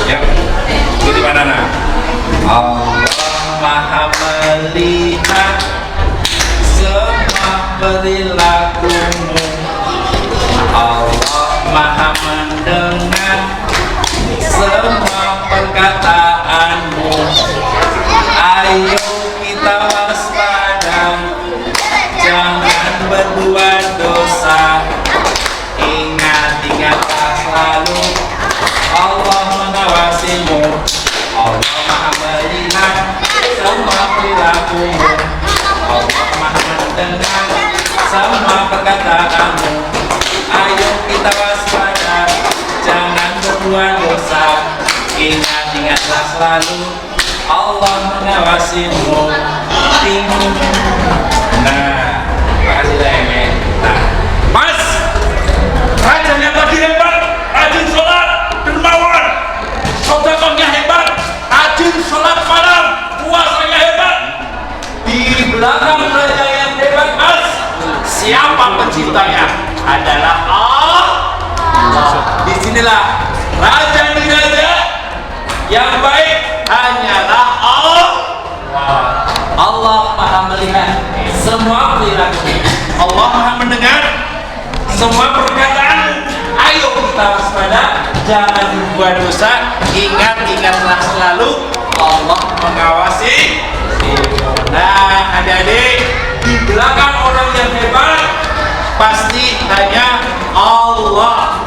S1: ya, itu di mana nak? Allah Maha melihat semua perilakumu. Allah Maha mendengar dosamu. Ayo kita waspada, jangan berbuat dosa. Ingat-ingatlah selalu, Allah mengawasimu. Nah, makasih lah Emen. Nah, Mas, rajanya tadi hebat, rajin sholat, dermawan, sodakohnya hebat, rajin sholat malam, puasanya hebat. Di belakang raja yang hebat, Mas, siapa penciptanya? Adalah Allah. Disinilah raja di raja yang baik hanyalah Allah. Allah maha melihat semua perilaku. Allah maha mendengar semua perkataan. Ayo kita waspada, jangan berbuat dosa. Ingat-ingatlah selalu, Allah mengawasi. Nah, adik-adik, di belakang orang yang hebat pasti hanya Allah.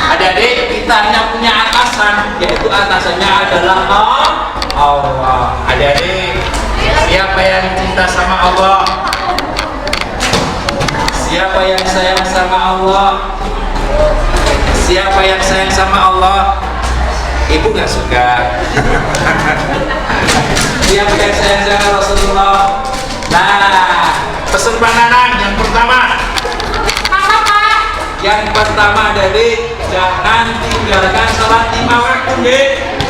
S1: Adik-adik, kita hanya punya atasan, yaitu atasannya adalah Allah. Adik-adik, siapa yang cinta sama Allah? Siapa yang sayang sama Allah? Siapa yang sayang sama Allah? Ibu gak suka. Siapa yang sayang sama Rasulullah? Nah, pesan Pak Nanang yang pertama. Yang pertama dari jangan tinggalkan sholat 5 waktu, deh.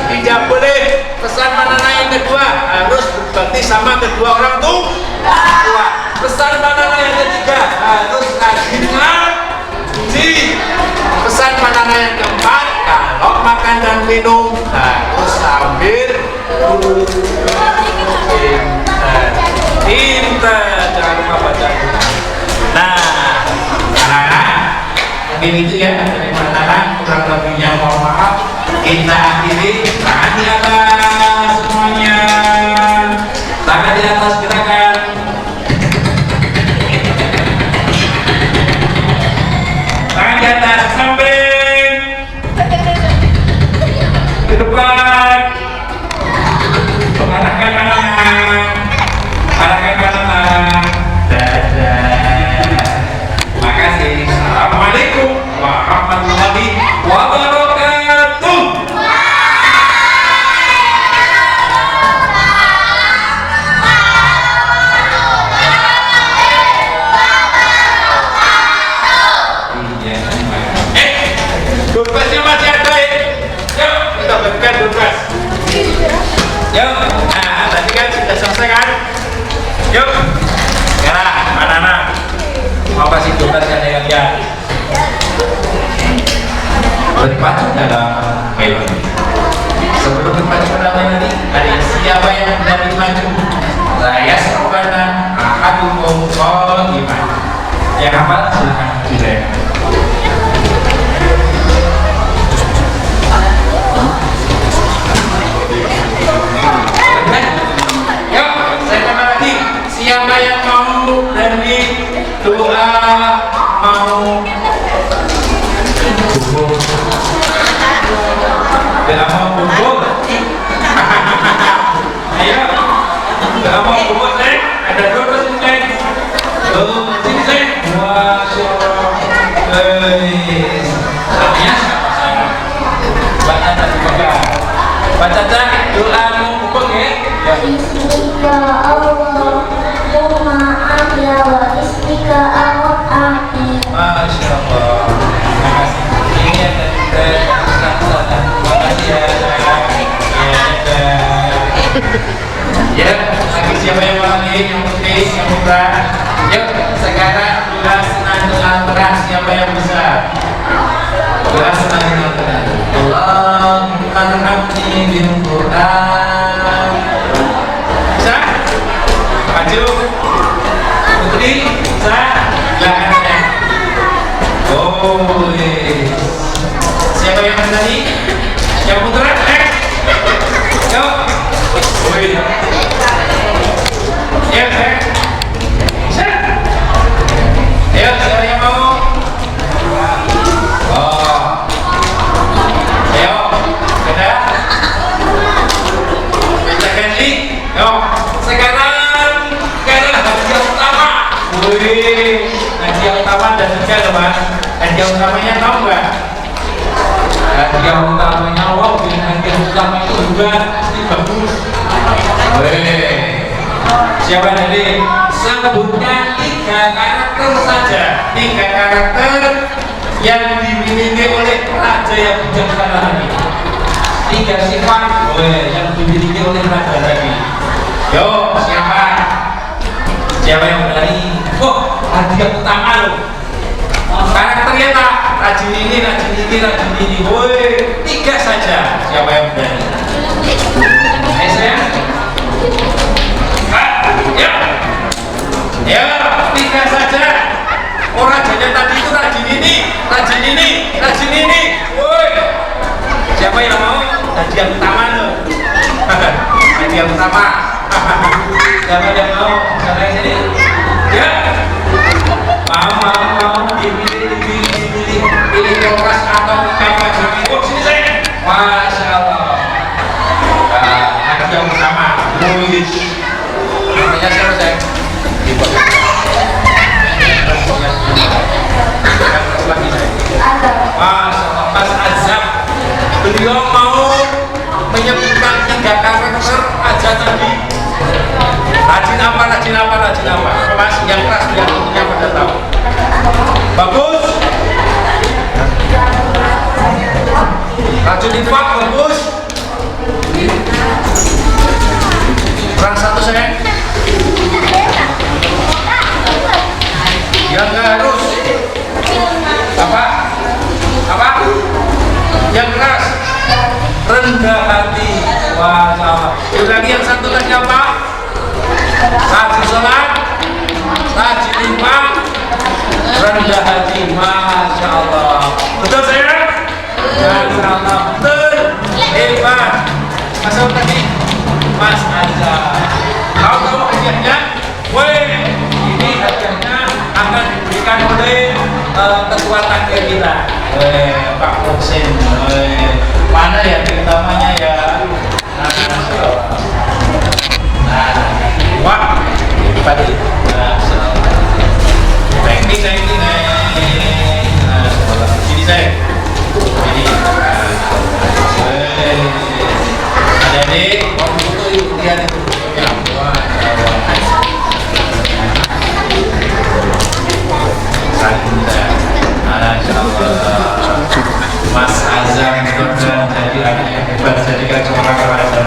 S1: Tidak boleh. Pesan Manana yang kedua, harus berbakti sama kedua orang tua. Pesan Manana yang ketiga, harus rajin ngaji. Pesan Manana yang keempat, kalau makan dan minum harus sambil pintar, jangan lupa baca. Nah, anak-anak, mungkin itu ya dari Manana, kurang lebihnya mohon maaf. Kita akhiri, tangan di atas semuanya, tangan di atas gerakan. Tangan di atas samping, ke depan, mengarahkan kanan, arahkan kanan, dadah. Makasih. Assalamualaikum warahmatullahi wabarakatuh. Durpasnya masih ada ya? Yuk, kita bagikan durpas. Yuk, nah tadi kan sudah selesai kan? Yuk, sekarang anak-anak mau kasih durpas ada yang lihat. Berpacu dalam melodi. Sebelum berpacu dalam melodi, ada siapa yang dari maju? Saya sekarang ahadukum qaiman. Yang hafal silakan tidak. Siapa yang mau dari doa mau bubuk? Tidak mau bubuk? Ayo, tidak mau bubuk, Neng? Ada dua sini, Neng. Oh, sini, Neng. Masya Allah. Artinya siapa sana? Pak Caca juga. Pak Caca, doa mau bubuk ya?
S4: Bismillah Allahumma ahya wa ismika al-ahmi.
S1: Masya Allah. Terima kasih. Ini yang dari sana. Terima kasih ya. Ya, lagi siapa yang wangi, yang putih, yang muda. Yuk, sekarang doa senang dengan berat. Siapa yang bisa? Doa senang dengan berat. Allahumma arhamni bil Quran. Bisa? Maju. Putri, bisa? Silakan ya. Oh, siapa yang tadi? Yang putra? Yuk. Woi. Ya, bisa? Ayo, siapa yang mau? Oh. Ayo, sudah? Kita ganti. Yuk, sekarang hadiah utama. Wih, hadiah utama. utama ada 3 loh mas. Hadiah utamanya tahu nggak?
S3: Hadiah utamanya, wow, dengan hadiah utama itu juga pasti bagus.
S1: Weh, siapa tadi? Sebutkan 3 karakter saja. 3 karakter yang dimiliki oleh raja yang bijaksana tadi. 3 sifat yang dimiliki oleh raja tadi. Yo, siapa? Siapa yang berani? Oh, hadiah utama loh. Karakternya tak? Rajin ini, rajin ini, rajin ini. Woi, 3 saja. Siapa yang berani? Ayo sayang. Ya, ya, 3 saja. Oh, rajanya tadi itu rajin ini, rajin ini, rajin ini. Woi, siapa yang mau? Hadiah utama loh. Hadiah utama. Siapa yang mau? Siapa yang sini? Ya. Mau. Pilih kulkas atau kipas. Oh, sini saya. Masya Allah. Hadiah utama. Wih. Namanya siapa saya? Mas Azam, beliau mau menyebutkan 3 karakter aja tadi. Rajin apa? Mas, yang keras, yang tentunya pada tahu. Bagus. Rajin infak, bagus. Kurang 1 sayang. Yang harus apa? Yang keras, rendah hati. Wah, salah. Lagi yang satu tadi apa? Rajin sholat, rajin infak, rendah hati. Masya Allah. Betul sayang? Masya Allah. Betul. Hebat. Masa tadi? Mas Azam. Tahu hadiahnya? Woi, ini hadiahnya akan diberikan oleh ketua takdir kita, Pak Muhsin. Mana ya utamanya ya? Wah, hebat ini. Thank you. Sini saya. Ini. Ada nih, mau foto yuk, lihat itu. Ya, Masya Allah. Mas Azam itu jadi anak yang hebat, jadikan seorang raja.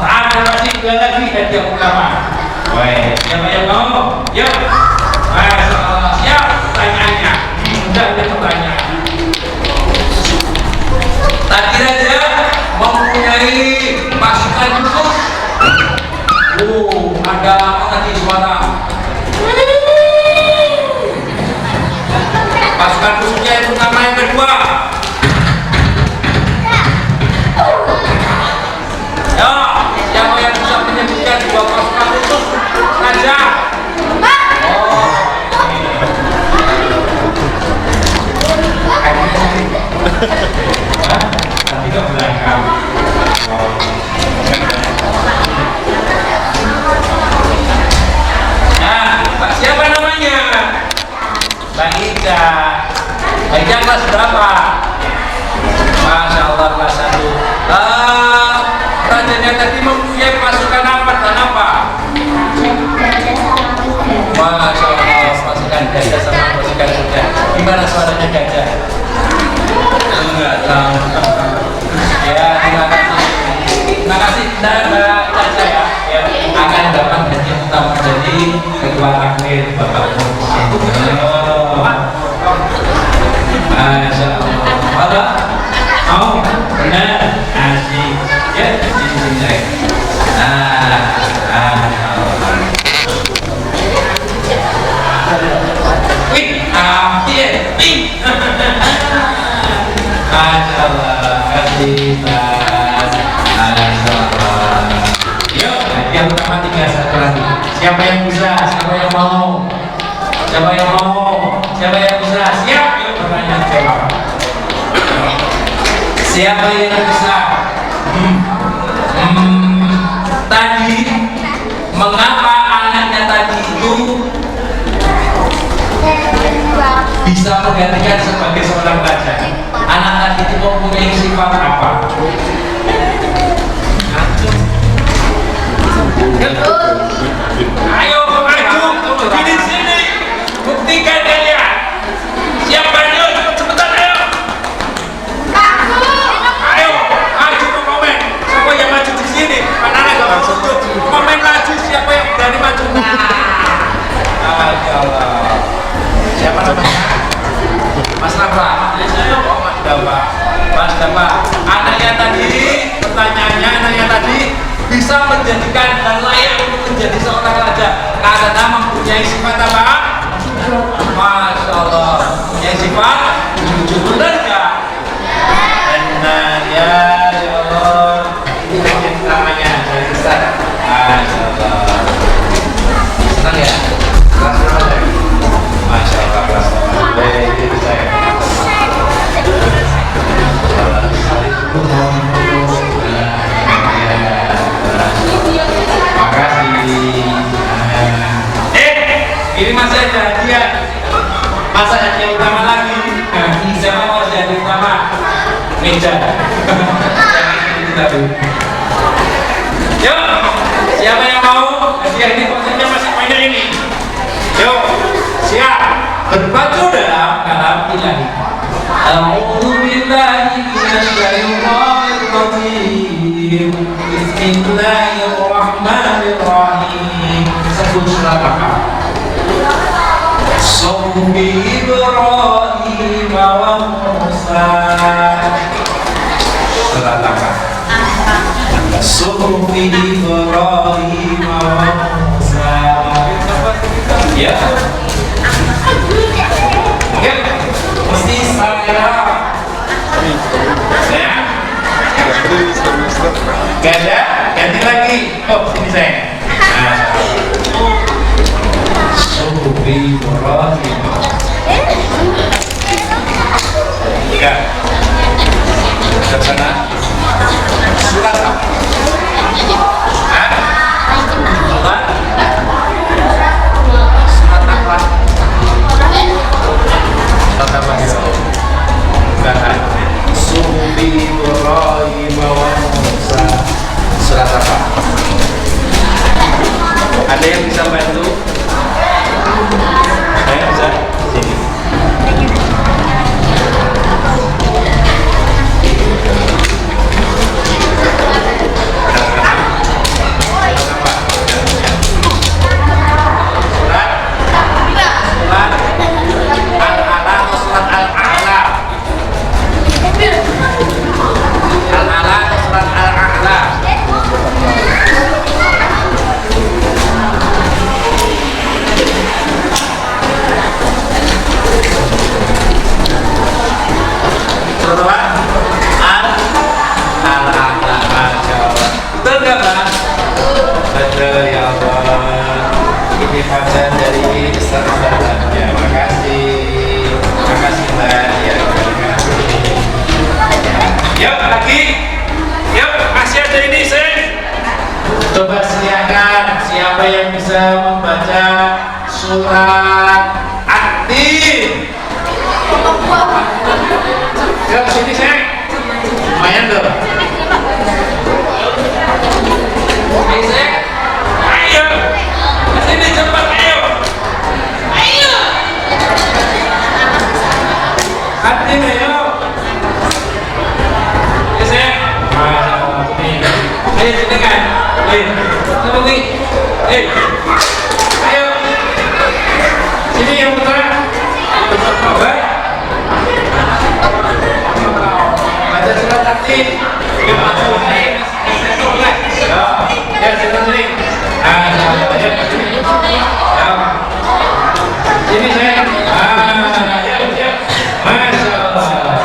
S1: Ada masih 2 lagi hadiah utama. Woi, siapa yang mau? Yuk. Masya Allah. Siap pertanyaannya. Mudah ada pertanyaan. Tadi raja mempunyai pasukan khusus. Ada apa tadi suara? Pasukan khususnya yang pertama, yang kedua. Ya, siapa yang bisa menyebutkan 2 pasukan khusus saja? Oh, nanti ke belakang. Nah, siapa namanya? Bang Ika. Bang Ika kelas berapa? Masya Allah, kelas 1. Rajanya tadi mempunyai pasukan apa dan apa? Masya Allah, pasukan gajah sama pasukan kuda. Gimana suaranya gajah? Enggak tahu. Ya, terima kasih. Terima kasih Mbak Caca ya. Akan dapat hadiah utama dari ketua takmir Bapak Muhsin. Masya Allah. Halo? Mau? Benar? Asik. Ya, di sini saya. Wih, wih. Masya Allah. Kasih Mas. Masya Allah. Yuk, yang utama 3, 1 lagi. Siapa yang bisa? Siapa yang mau? Siapa yang mau? Siapa yang bisa? Siap? Yuk, pertanyaan jawab. Siapa yang bisa? Tadi, mengapa anaknya tadi itu bisa menggantikan sebagai seorang raja. Anak itu mempunyai sifat apa? Ayo maju di sini, buktikan kalian. Siapa yang cepetan ayo. Ayo maju ke komen. Siapa yang maju di sini? Anak-anak gak mau sujud. Komen maju siapa yang berani maju. Allah. Siapa namanya? Mas Rafa. Oh Mas Dafa. Mas Dafa. Anaknya tadi, pertanyaannya anaknya tadi bisa menjadikan dan layak untuk menjadi seorang raja karena mempunyai sifat apa? Masya Allah, mempunyai sifat jujur, benar gak? Benar ya, ya Allah. Ini namanya dari besar. Masya Allah. Senang ya? Kelas berapa? Masya Allah, kelas berapa? Itu saya. Ini masa hadiah, masa hadiah utama lagi. Siapa mau hadiah utama? Meja. Yuk, siapa yang mau hadiah ini? Konsepnya masih banyak ini. Yuk, siap. Berpacu dalam kalam ilahi. A'udzu billahi minasyaitonir rajim. Bismillahirrahmanirrahim. Sebut surat apa? Sufi Ibrahim wa Musa. Surat apa? Sufi Ibrahim wa Musa. Ya. Ya. Mesti saya. Gak ada? Ganti lagi. Oh, ini saya. Sufi Ibrahim. Ya. Ke sana. Surat apa? Hah? Surat? Surat apa? Surat apa itu? Enggak. Sufi Ibrahim wa Musa. Surat apa? Ada yang bisa bantu? Saya bisa sini. Coba silakan siapa yang bisa membaca surat At-Tin. Yuk sini saya. Lumayan tuh. Oke saya. Ayo. Sini cepat ayo. Ayo. At-Tin ayo. Ya saya. Ayo sini kan. Ayo, sini yang betul. Baca surat At-Tin. Ya, sini. Sini saya. Masya Allah.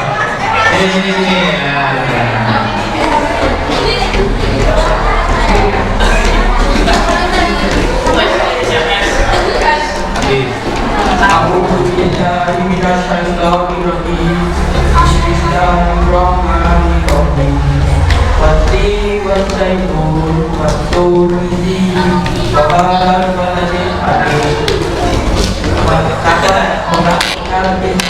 S1: Sini.
S5: Kata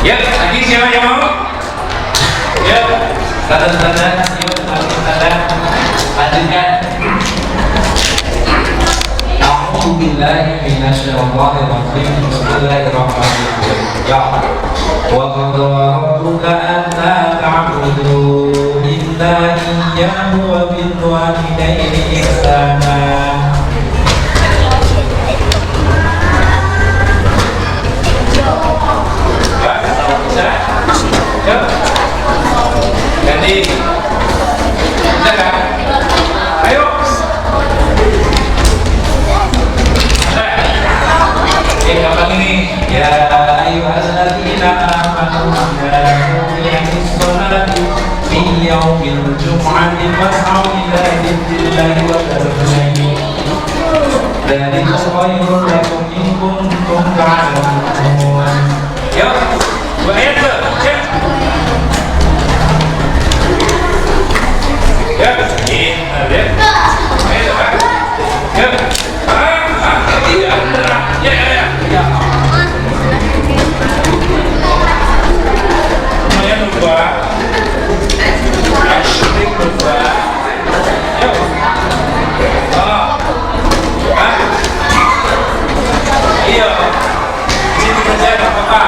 S1: Ya, lagi siapa yang mau? Ya, tanda-tanda, yuk, tanda, lanjutkan.
S5: أعوذ بالله من الشيطان الرجيم بسم الله الرحمن الرحيم وقضى ربك ألا تعبدوا إلا إياه وبالوالدين إحسانا
S1: Ganti. Bisa kan? Ayo. Gampang ini.
S5: يا أيها الذين آمنوا إذا نودي للصلاة من يوم الجمعة فاسعوا إلى ذكر الله وذروا البيع ذلك خير لكم إن كنتم تعلمون.
S1: Yuk, dua ayat tuh. Cek. Ya, ini ada. Ayo, Pak. Ya. Ya. Lumayan lupa. Asik lupa. Yuk. Oh. Hah? Iya. Sini saja nggak apa-apa.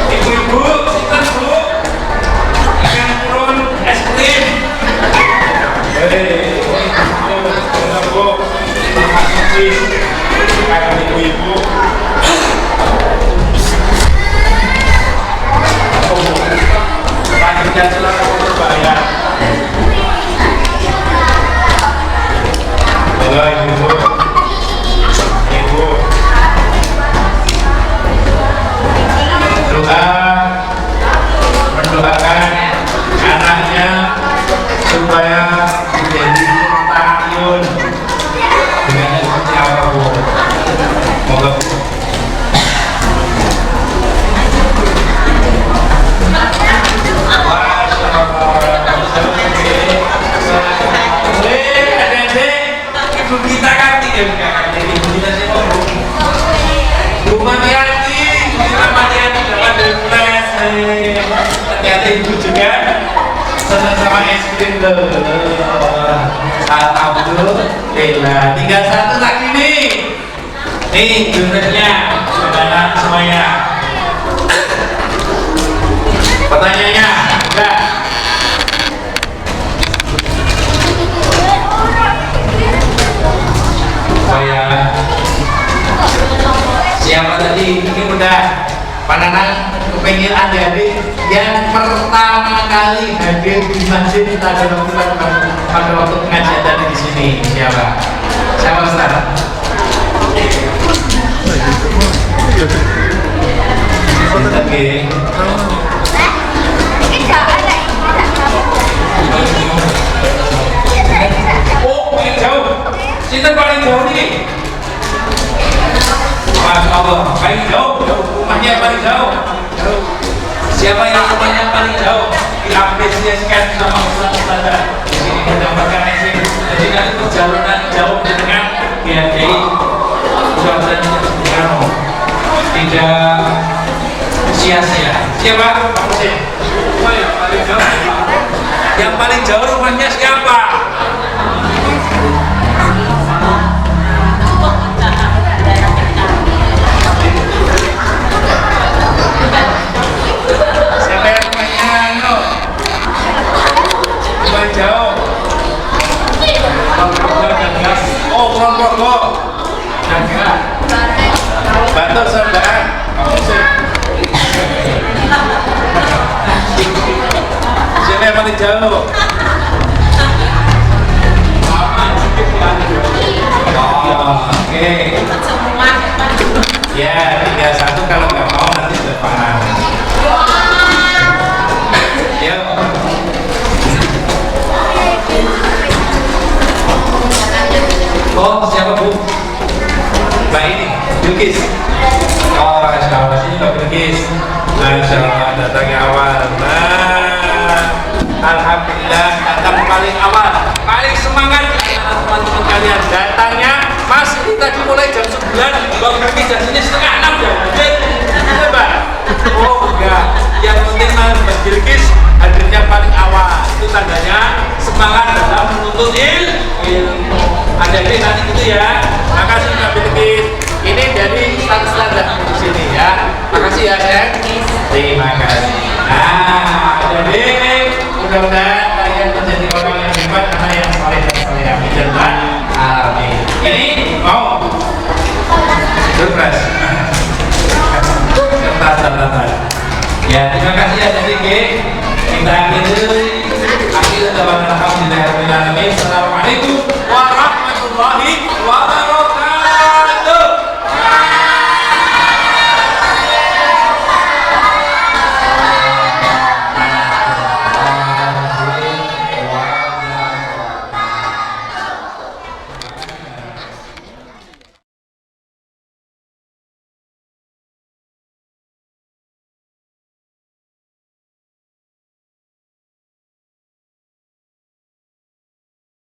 S1: Ibu-ibu, silakan Bu. Akan turun es krim. Hei, Bu. Makasih. Silakan ibu-ibu. Lanjutkan silakan berbayar. Halo ibu. Ibu. Doa mendoakan anaknya supaya menjadi taayun dengan seperti apa Bu? Moga Bu. Ibu kita kan tidak ibu kita sih Bu. Rumah Miati, rumah Miati dapat refresh. Ternyata ibu juga senang sama es krim loh. Alhamdulillah. Tinggal satu lagi nih. Nih jumlahnya, saudara semuanya. Pertanyaannya, enggak. Saya siapa tadi? Ini udah Pananang kepengen adik-adik yang pertama kali hadir di masjid pada waktu pengajian tadi di sini. Siapa? Siapa Ustaz? Oke. Oh, paling jauh. Sinten paling jauh nih? Masya Allah, paling jauh, rumahnya paling jauh. Siapa yang rumahnya paling jauh? Diapresiasikan sama Ustaz-Ustazah. Di sini mendapatkan izin. Jadi nanti perjalanan jauh dengan GHDI Ustazah tidak sia-sia. Siapa? Pak Husin. Oh ya, paling jauh. Yang paling jauh rumahnya siapa? Siapa yang rumahnya paling jauh? kulon progo. Bantu saudara. Sini yang paling jauh. Oke. Ya, 31 kalau nggak mau nanti depan. Yuk. Oh, siapa Bu? Mbak ini, Bilkis. Oh, Masya Allah, sini Mbak Bilkis. Masya Allah, datangnya awal. Nah, Alhamdulillah, datang paling awal. Paling semangat teman-teman kalian. Datangnya masih tadi mulai jam 9. Mbak Bilkis dari sini setengah 6 ya. Iya, Mbak? Oh, enggak. Yang penting Mbak Bilkis hadirnya paling awal. Itu tandanya